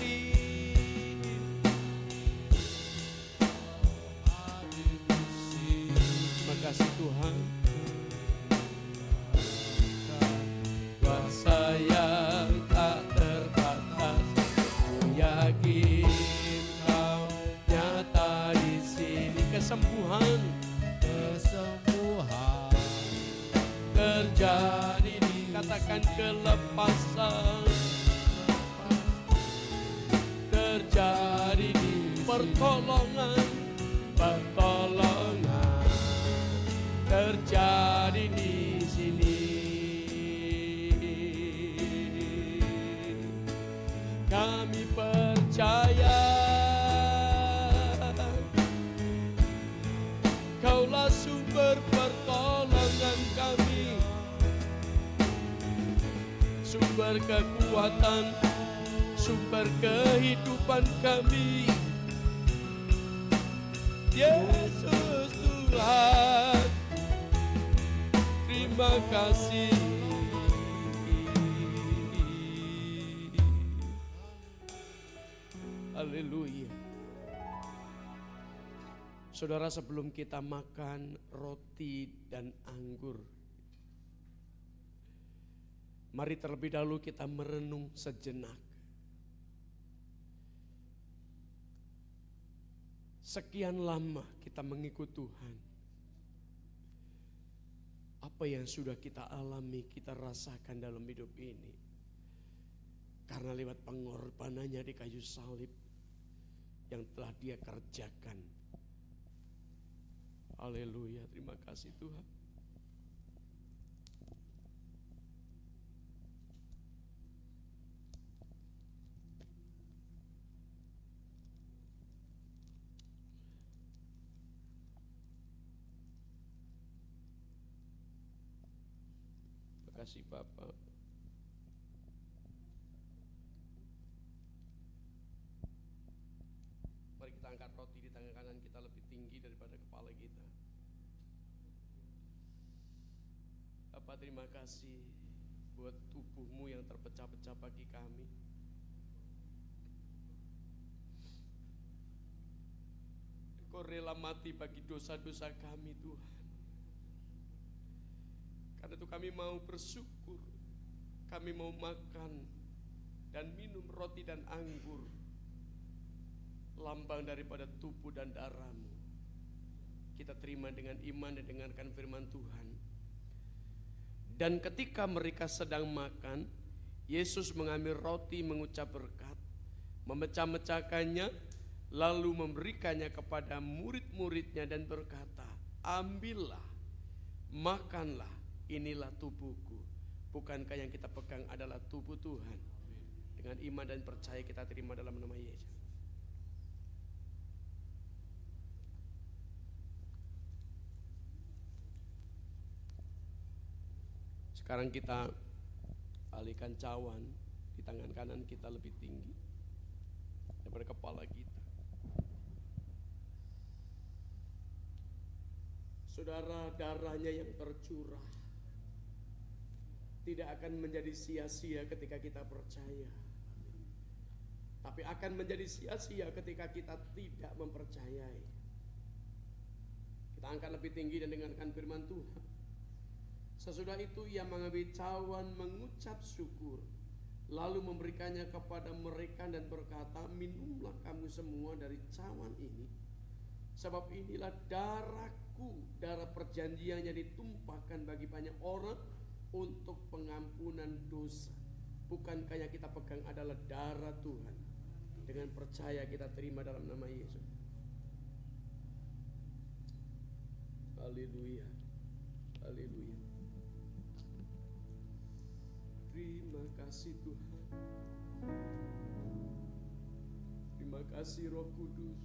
Terima kasih Tuhan. Kuasa yang tak terbatas, ku yakin Kau nyata di sini. Kesembuhan terjadi di, katakan kelepasan terjadi di, pertolongan terjadi di sini. Kami percaya Kaulah sumber pertolongan kami, sumber kekuatan, sumber kehidupan kami. Yesus Tuhan, terima kasih. Haleluya. Saudara, sebelum kita makan roti dan anggur, mari terlebih dahulu kita merenung sejenak. Sekian lama kita mengikut Tuhan. Apa yang sudah kita alami, kita rasakan dalam hidup ini. Karena lewat pengorbanannya di kayu salib yang telah Dia kerjakan. Haleluya, terima kasih Tuhan. Terima kasih Bapak. daripada kepala kita. Bapa, terima kasih buat tubuh-Mu yang terpecah-pecah bagi kami. Engkau rela mati bagi dosa-dosa kami, Tuhan. Karena itu kami mau bersyukur. Kami mau makan dan minum roti dan anggur, lambang daripada tubuh dan darah-Mu. Kita terima dengan iman dan dengarkan firman Tuhan. Dan ketika mereka sedang makan, Yesus mengambil roti, mengucap berkat, memecah-mecahkannya, lalu memberikannya kepada murid-muridnya dan berkata, ambillah, makanlah, inilah tubuhku. Bukankah yang kita pegang adalah tubuh Tuhan? Dengan iman dan percaya kita terima dalam nama Yesus. Sekarang kita alihkan cawan di tangan kanan kita lebih tinggi daripada kepala kita. Saudara, darahnya yang tercurah tidak akan menjadi sia-sia ketika kita percaya, tapi akan menjadi sia-sia ketika kita tidak mempercayai. Kita angkat lebih tinggi dan dengarkan firman Tuhan. Sesudah itu ia mengambil cawan, mengucap syukur, lalu memberikannya kepada mereka dan berkata, minumlah kamu semua dari cawan ini, sebab inilah darahku, darah perjanjian yang ditumpahkan bagi banyak orang untuk pengampunan dosa. Bukankah yang kita pegang adalah darah Tuhan? Dengan percaya kita terima dalam nama Yesus. Haleluya, haleluya. Terima kasih Tuhan. Terima kasih Roh Kudus.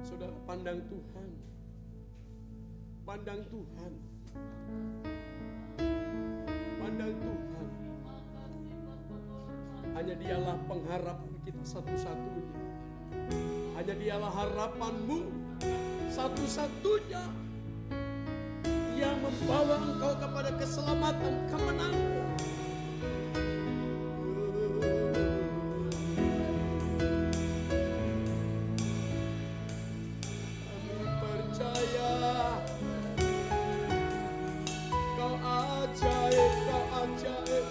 Saudara, pandang Tuhan. Pandang Tuhan. Pandang Tuhan. Hanya Dialah pengharapan kita satu-satunya. Hanya Dialah harapanmu satu-satunya yang membawa engkau kepada keselamatan, kemenangan. Kami percaya Kau ajaib, Kau ajaib,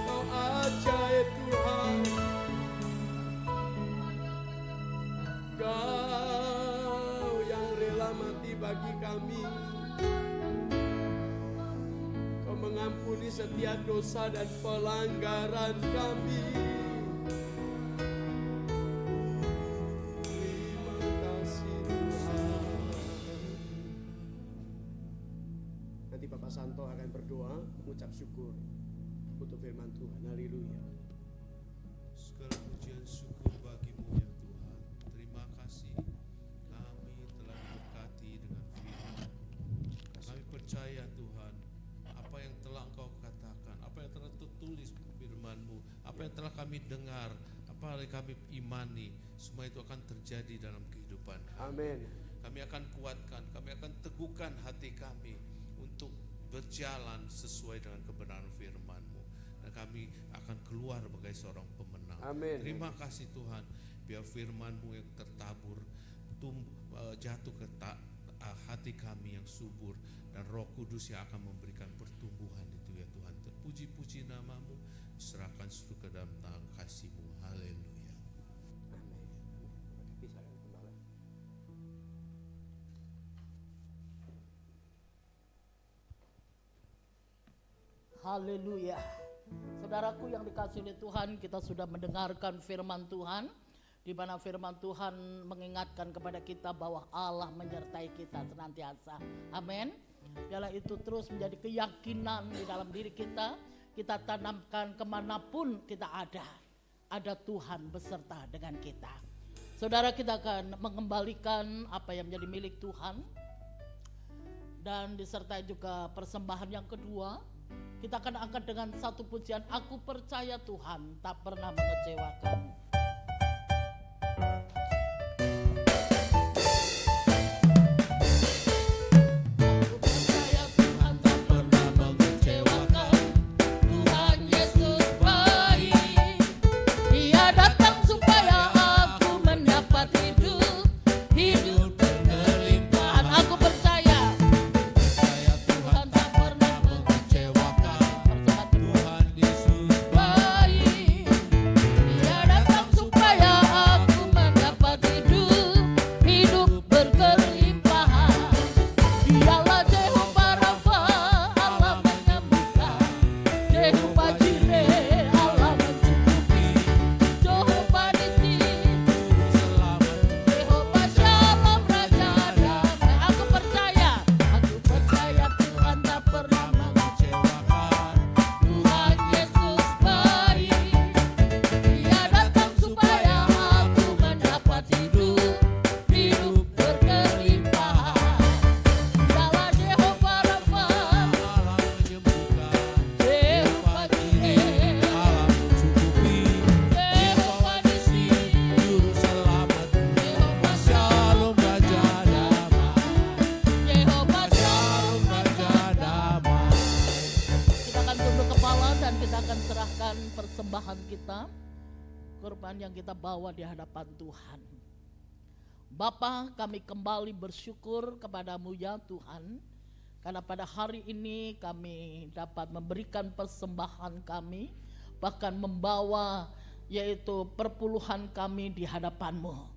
Kau ajaib Tuhan. Kau yang rela mati bagi kami. Kau mengampuni setiap dosa dan pelanggaran kami. Terima kasih Tuhan. Nanti Bapak Santo akan berdoa, mengucap syukur untuk firman Tuhan. Haleluya. Segala pujian syukur bagimu ya Tuhan. Terima kasih kami telah diberkati dengan firman. Kami percaya Tuhan, apa yang telah Engkau katakan, apa yang telah tertulis firman-Mu, apa yang telah kami dengar, apa yang kami imani, semua itu akan terjadi dalam kehidupan kami. Amin. Kami akan kuatkan, kami akan teguhkan hati kami untuk berjalan sesuai dengan kebenaran firman-Mu. Dan kami akan keluar sebagai seorang pemenang. Amin. Terima kasih Tuhan, biar firman-Mu yang tertabur jatuh ke hati kami yang subur, dan Roh Kudus yang akan memberikan pertumbuhan itu ya Tuhan. Terpuji-puji nama-Mu, serahkan seluruh ke dalam tangan kasih-Mu. Haleluya. Amin. Bisa kembali. Haleluya. Saudaraku yang dikasihi oleh Tuhan, kita sudah mendengarkan firman Tuhan, di mana firman Tuhan mengingatkan kepada kita bahwa Allah menyertai kita senantiasa. Amin. Biarlah itu terus menjadi keyakinan di dalam diri kita. Kita tanamkan kemanapun kita ada Tuhan beserta dengan kita. Saudara, kita akan mengembalikan apa yang menjadi milik Tuhan, dan disertai juga persembahan yang kedua. Kita akan angkat dengan satu pujian, Aku Percaya Tuhan Tak Pernah Mengecewakan. korban persembahan kita, korban yang kita bawa di hadapan Tuhan. Bapa, kami kembali bersyukur kepadamu ya Tuhan, karena pada hari ini kami dapat memberikan persembahan kami, bahkan membawa yaitu perpuluhan kami di hadapan-Mu.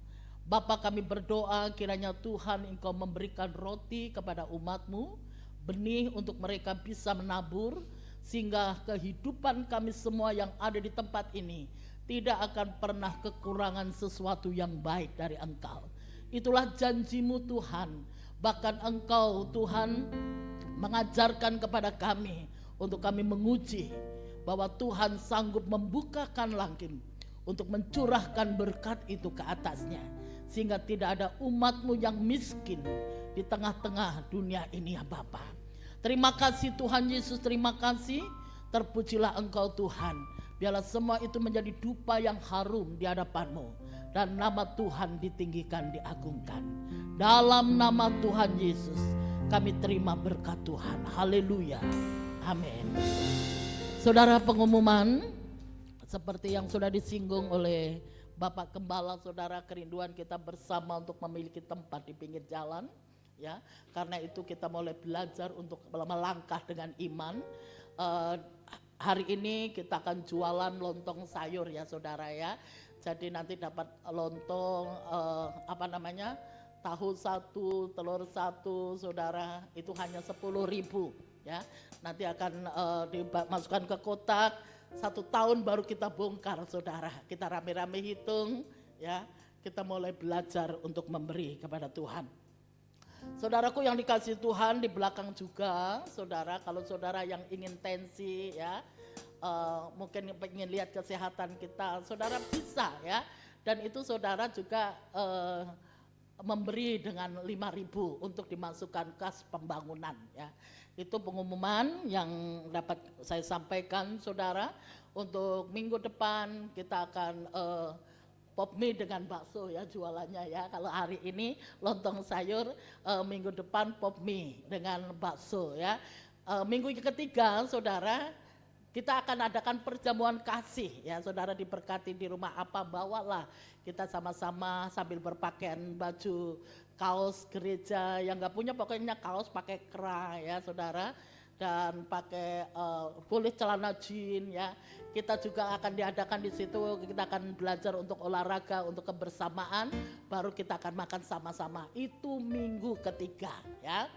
Bapa, kami berdoa kiranya Tuhan Engkau memberikan roti kepada umat-Mu, benih untuk mereka bisa menabur, sehingga kehidupan kami semua yang ada di tempat ini tidak akan pernah kekurangan sesuatu yang baik dari Engkau. Itulah janji-Mu Tuhan. Bahkan Engkau Tuhan mengajarkan kepada kami untuk kami menguji bahwa Tuhan sanggup membukakan langit untuk mencurahkan berkat itu ke atasnya, sehingga tidak ada umat-Mu yang miskin di tengah-tengah dunia ini ya Bapa. Terima kasih Tuhan Yesus, terima kasih. Terpujilah Engkau Tuhan. Biarlah semua itu menjadi dupa yang harum di hadapan-Mu, dan nama Tuhan ditinggikan, diagungkan. Dalam nama Tuhan Yesus kami terima berkat Tuhan. Haleluya. Amin. Saudara, pengumuman seperti yang sudah disinggung oleh Bapak Gembala, saudara, kerinduan kita bersama untuk memiliki tempat di pinggir jalan, ya. Karena itu kita mulai belajar untuk melangkah dengan iman. Hari ini kita akan jualan lontong sayur ya saudara ya. Jadi nanti dapat lontong tahu 1, telur 1 saudara, itu hanya 10.000 ya. Nanti akan dimasukkan ke kotak. 1 tahun baru kita bongkar saudara. Kita rame-rame hitung ya. Kita mulai belajar untuk memberi kepada Tuhan. Saudaraku yang dikasihi Tuhan, di belakang juga saudara, kalau saudara yang ingin tensi ya, mungkin ingin lihat kesehatan kita, saudara bisa ya. Dan itu saudara juga memberi dengan 5.000 untuk dimasukkan kas pembangunan ya. Itu pengumuman yang dapat saya sampaikan saudara. Untuk minggu depan kita akan pop mie dengan bakso ya jualannya ya. Kalau hari ini lontong sayur, minggu depan pop mie dengan bakso ya. Minggu ketiga saudara, kita akan adakan perjamuan kasih ya. Saudara diberkati di rumah apa, bawalah kita sama-sama sambil berpakaian baju kaos gereja. Yang gak punya pokoknya kaos pakai kera ya saudara, dan pakai boleh celana jean ya. Kita juga akan diadakan di situ, kita akan belajar untuk olahraga, untuk kebersamaan, baru kita akan makan sama-sama. Itu minggu ketiga ya.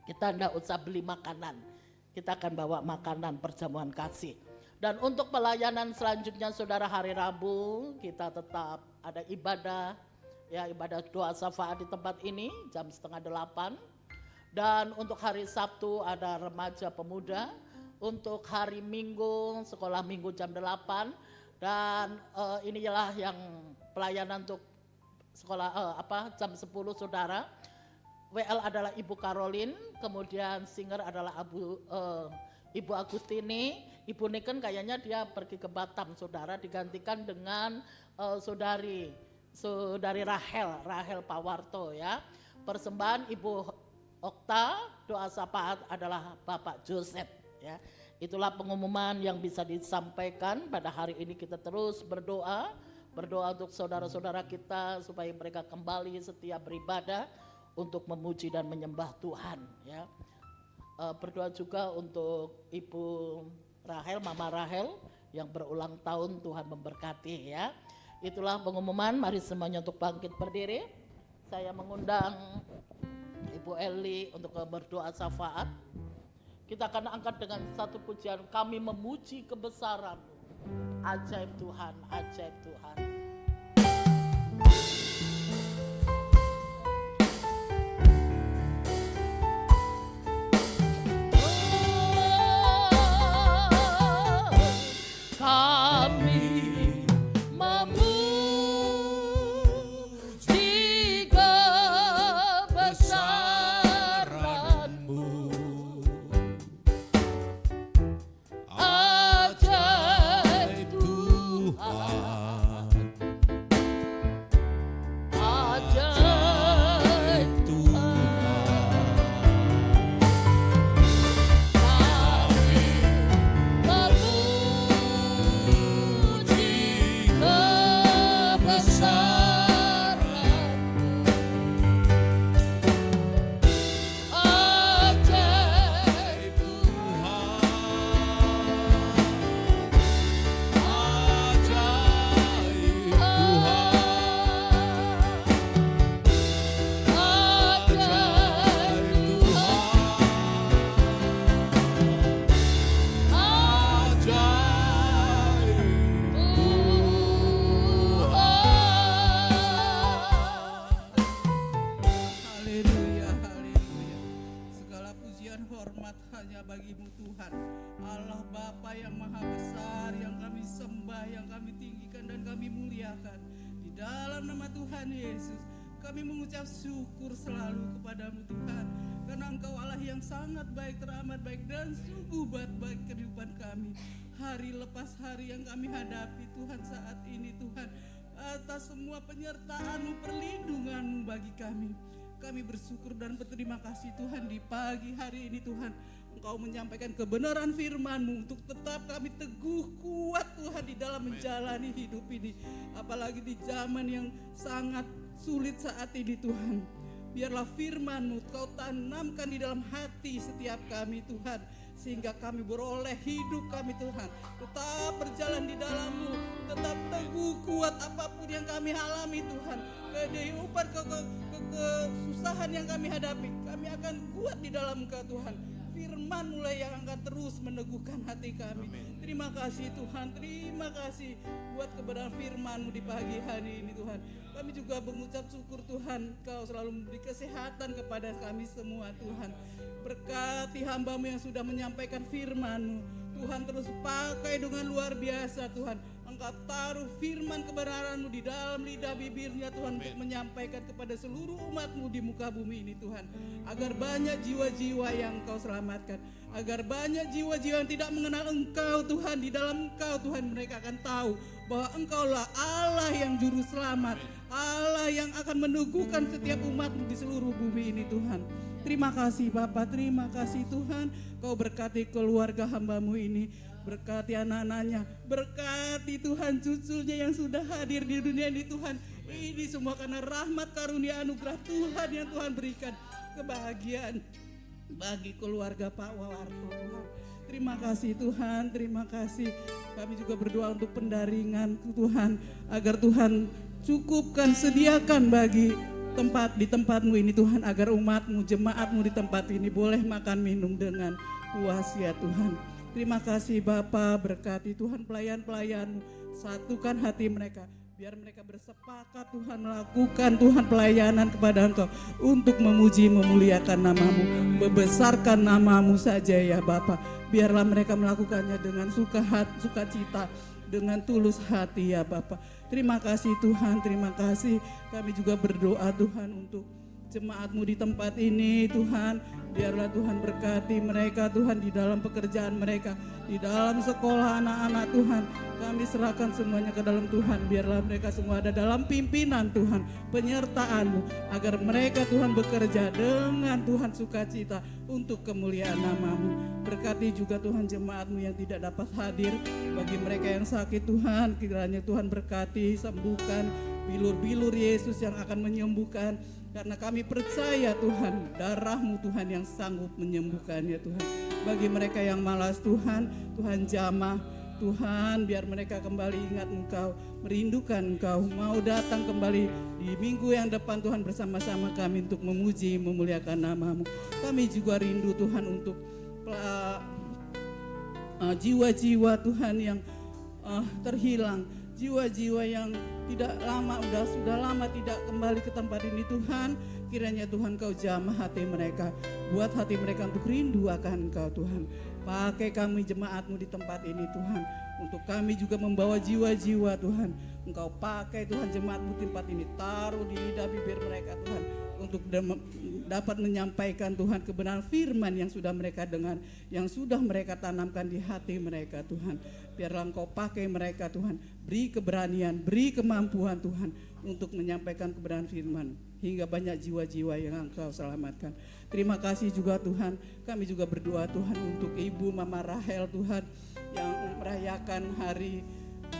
Kita enggak usah beli makanan, kita akan bawa makanan perjamuan kasih. Dan untuk pelayanan selanjutnya saudara, hari Rabu kita tetap ada ibadah ya, ibadah doa syafaat di tempat ini jam 7:30. Dan untuk hari Sabtu ada remaja pemuda. Untuk hari Minggu sekolah minggu jam 8. Dan inilah yang pelayanan untuk sekolah jam 10 saudara. WL adalah Ibu Caroline, kemudian singer adalah Ibu Agustini. Ibu Niken kayaknya dia pergi ke Batam saudara, digantikan dengan saudari Rahel Pawarto ya. Persembahan Ibu Okta, doa syafaat adalah Bapak Joseph ya. Itulah pengumuman yang bisa disampaikan pada hari ini. Kita terus berdoa untuk saudara-saudara kita supaya mereka kembali setia beribadah untuk memuji dan menyembah Tuhan ya. Berdoa juga untuk Ibu Rahel, Mama Rahel yang berulang tahun, Tuhan memberkati ya. Itulah pengumuman, mari semuanya untuk bangkit berdiri. Saya mengundang Ibu Eli untuk berdoa syafaat. Kita akan angkat dengan satu pujian, kami memuji kebesaran. Ajaib Tuhan, ajaib Tuhan. hormat hanya bagi-Mu Tuhan. Allah Bapa yang maha besar, yang kami sembah, yang kami tinggikan dan kami muliakan. Di dalam nama Tuhan Yesus, kami mengucap syukur selalu kepada-Mu Tuhan. Karena Engkau Allah yang sangat baik, teramat baik, dan sungguh baik kehidupan kami. Hari lepas hari yang kami hadapi Tuhan saat ini Tuhan, atas semua penyertaan-Mu, perlindungan-Mu bagi kami. Kami bersyukur dan berterima kasih Tuhan di pagi hari ini Tuhan. Engkau menyampaikan kebenaran firman-Mu untuk tetap kami teguh kuat Tuhan di dalam menjalani hidup ini. Apalagi di zaman yang sangat sulit saat ini Tuhan. Biarlah firman-Mu Kau tanamkan di dalam hati setiap kami Tuhan. Sehingga kami beroleh hidup kami Tuhan tetap berjalan di dalam-Mu, tetap teguh kuat apapun yang kami alami Tuhan. Kehidupan kesusahan yang kami hadapi, kami akan kuat di dalam Engkau Tuhan. Firman mulai yang akan terus meneguhkan hati kami. Amin. Terima kasih Tuhan, terima kasih buat kebenaran firman-Mu di pagi hari ini Tuhan. Kami juga mengucap syukur Tuhan, Kau selalu memberi kesehatan kepada kami semua Tuhan. Berkati hamba-Mu yang sudah menyampaikan firman-Mu, Tuhan terus pakai dengan luar biasa Tuhan. Engkau taruh firman kebenaran-Mu di dalam lidah bibirnya Tuhan. Amin. Untuk menyampaikan kepada seluruh umat-Mu di muka bumi ini Tuhan. Agar banyak jiwa-jiwa yang Engkau selamatkan. Agar banyak jiwa-jiwa yang tidak mengenal Engkau Tuhan. Di dalam Engkau Tuhan mereka akan tahu bahwa Engkaulah Allah yang juru selamat. Amin. Allah yang akan meneguhkan setiap umat-Mu di seluruh bumi ini Tuhan. Terima kasih Bapa, terima kasih Tuhan. Kau berkati keluarga hamba-Mu ini. Berkati anak-anaknya, berkati Tuhan cucunya yang sudah hadir di dunia ini Tuhan. Ini semua karena rahmat karunia anugerah Tuhan yang Tuhan berikan. Kebahagiaan bagi keluarga Pak Wawarto Tuhan. Terima kasih Tuhan, terima kasih. Kami juga berdoa untuk pendaringan Tuhan. Agar Tuhan cukupkan, sediakan bagi di tempat-Mu ini Tuhan. Agar umat-Mu, jemaat-Mu di tempat ini boleh makan minum dengan puas ya Tuhan. Terima kasih Bapa, berkati Tuhan pelayan-pelayan-Mu, satukan hati mereka, biar mereka bersepakat Tuhan melakukan Tuhan pelayanan kepada Engkau untuk memuji memuliakan nama-Mu, membesarkan nama-Mu saja ya Bapa. Biarlah mereka melakukannya dengan sukacita, dengan tulus hati ya Bapa. Terima kasih Tuhan, terima kasih. Kami juga berdoa Tuhan untuk jemaat-Mu di tempat ini Tuhan. Biarlah Tuhan berkati mereka Tuhan di dalam pekerjaan mereka, di dalam sekolah anak-anak Tuhan. Kami serahkan semuanya ke dalam Tuhan. Biarlah mereka semua ada dalam pimpinan Tuhan, penyertaan-Mu, agar mereka Tuhan bekerja dengan Tuhan sukacita untuk kemuliaan nama-Mu. Berkati juga Tuhan jemaat-Mu yang tidak dapat hadir. Bagi mereka yang sakit Tuhan, kiranya Tuhan berkati, sembuhkan. Bilur-bilur Yesus yang akan menyembuhkan. Karena kami percaya Tuhan, darah-Mu Tuhan yang sanggup menyembuhkannya Tuhan. Bagi mereka yang malas Tuhan, Tuhan jamah Tuhan, biar mereka kembali ingat Engkau, merindukan Engkau, mau datang kembali di minggu yang depan Tuhan bersama-sama kami untuk memuji, memuliakan nama-Mu. Kami juga rindu Tuhan untuk jiwa-jiwa Tuhan yang terhilang, jiwa-jiwa yang sudah lama tidak kembali ke tempat ini Tuhan. Kiranya Tuhan Kau jamah hati mereka, buat hati mereka untuk rindu akan Engkau Tuhan. Pakai kami jemaat-Mu di tempat ini Tuhan, untuk kami juga membawa jiwa-jiwa Tuhan. Engkau pakai Tuhan jemaat-Mu di tempat ini, taruh di lidah bibir mereka Tuhan, untuk dapat menyampaikan Tuhan kebenaran firman yang sudah mereka dengar, yang sudah mereka tanamkan di hati mereka Tuhan. Biarlah Engkau pakai mereka Tuhan, beri keberanian, beri kemampuan Tuhan untuk menyampaikan kebenaran firman, hingga banyak jiwa-jiwa yang Engkau selamatkan. Terima kasih juga Tuhan, kami juga berdoa Tuhan untuk Ibu Mama Rahel Tuhan, yang merayakan hari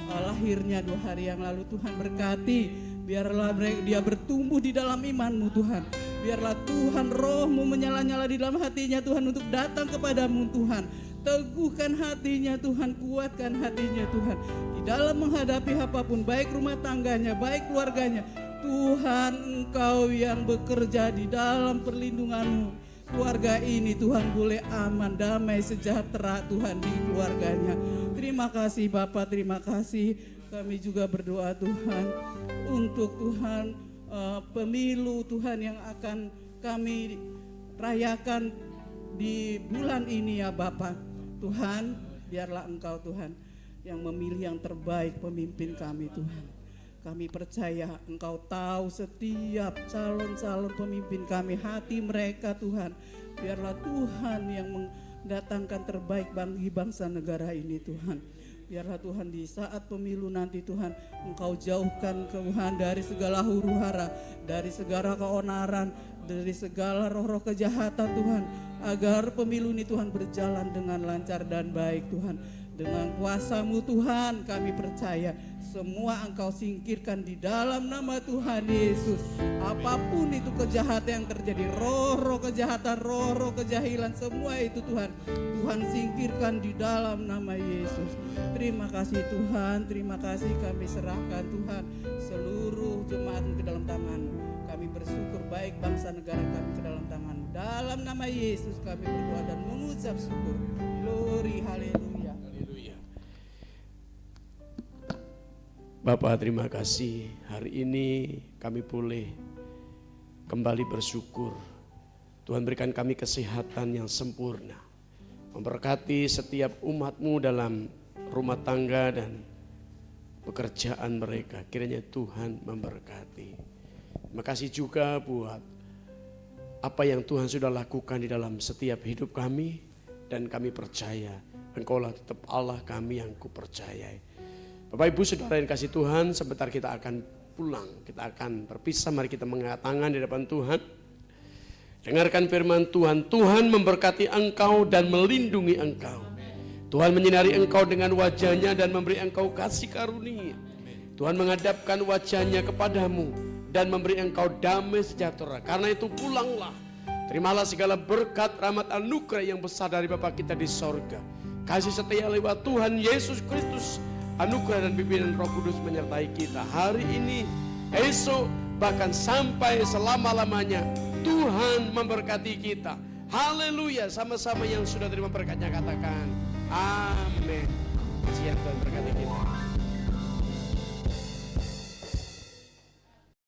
lahirnya 2 hari yang lalu. Tuhan berkati, biarlah dia bertumbuh di dalam iman-Mu Tuhan. Biarlah Tuhan roh-Mu menyala-nyala di dalam hatinya Tuhan untuk datang kepada-Mu Tuhan. Teguhkan hatinya Tuhan, kuatkan hatinya Tuhan di dalam menghadapi apapun, baik rumah tangganya, baik keluarganya. Tuhan, Engkau yang bekerja di dalam perlindungan-Mu. Keluarga ini Tuhan boleh aman, damai, sejahtera Tuhan di keluarganya. Terima kasih Bapak, terima kasih. Kami juga berdoa Tuhan untuk Tuhan pemilu Tuhan yang akan kami rayakan di bulan ini ya Bapa. Tuhan, biarlah Engkau Tuhan yang memilih yang terbaik pemimpin kami Tuhan. Kami percaya Engkau tahu setiap calon-calon pemimpin kami, hati mereka Tuhan. Biarlah Tuhan yang mendatangkan terbaik bagi bangsa negara ini Tuhan. Biarlah Tuhan di saat pemilu nanti Tuhan, Engkau jauhkan Tuhan dari segala huru-hara, dari segala keonaran, dari segala roh-roh kejahatan Tuhan. Agar pemilu ini Tuhan berjalan dengan lancar dan baik Tuhan. Dengan kuasa-Mu Tuhan kami percaya semua Engkau singkirkan di dalam nama Tuhan Yesus. Apapun itu kejahatan yang terjadi, roh-roh kejahatan, roh-roh kejahilan, semua itu Tuhan, Tuhan singkirkan di dalam nama Yesus. Terima kasih Tuhan, terima kasih kami serahkan Tuhan seluruh jemaat ke dalam tangan-Mu. Kami bersyukur baik bangsa negara kami ke dalam tangan-Mu. Dalam nama Yesus kami berdoa dan mengucap syukur. Glory, haleluya. Bapak, terima kasih hari ini kami boleh kembali bersyukur. Tuhan berikan kami kesehatan yang sempurna. Memberkati setiap umat-Mu dalam rumah tangga dan pekerjaan mereka. Kiranya Tuhan memberkati. Terima kasih juga buat apa yang Tuhan sudah lakukan di dalam setiap hidup kami. Dan kami percaya Engkaulah tetap Allah kami yang kupercayai. Bapak Ibu Saudara yang kasih Tuhan, sebentar kita akan pulang, kita akan berpisah. Mari kita mengangkat tangan di depan Tuhan. Dengarkan firman Tuhan. Tuhan memberkati engkau dan melindungi engkau. Tuhan menyinari engkau dengan wajahnya dan memberi engkau kasih karunia. Tuhan menghadapkan wajahnya kepadamu dan memberi engkau damai sejahtera. Karena itu pulanglah, terimalah segala berkat, rahmat, anugerah yang besar dari Bapa kita di sorga. Kasih setia lewat Tuhan Yesus Kristus, anugerah dan pimpinan Roh Kudus menyertai kita hari ini, esok, bahkan sampai selama-lamanya. Tuhan memberkati kita. Haleluya. Sama-sama yang sudah terima berkatnya katakan amin. Siap, Tuhan berkati kita.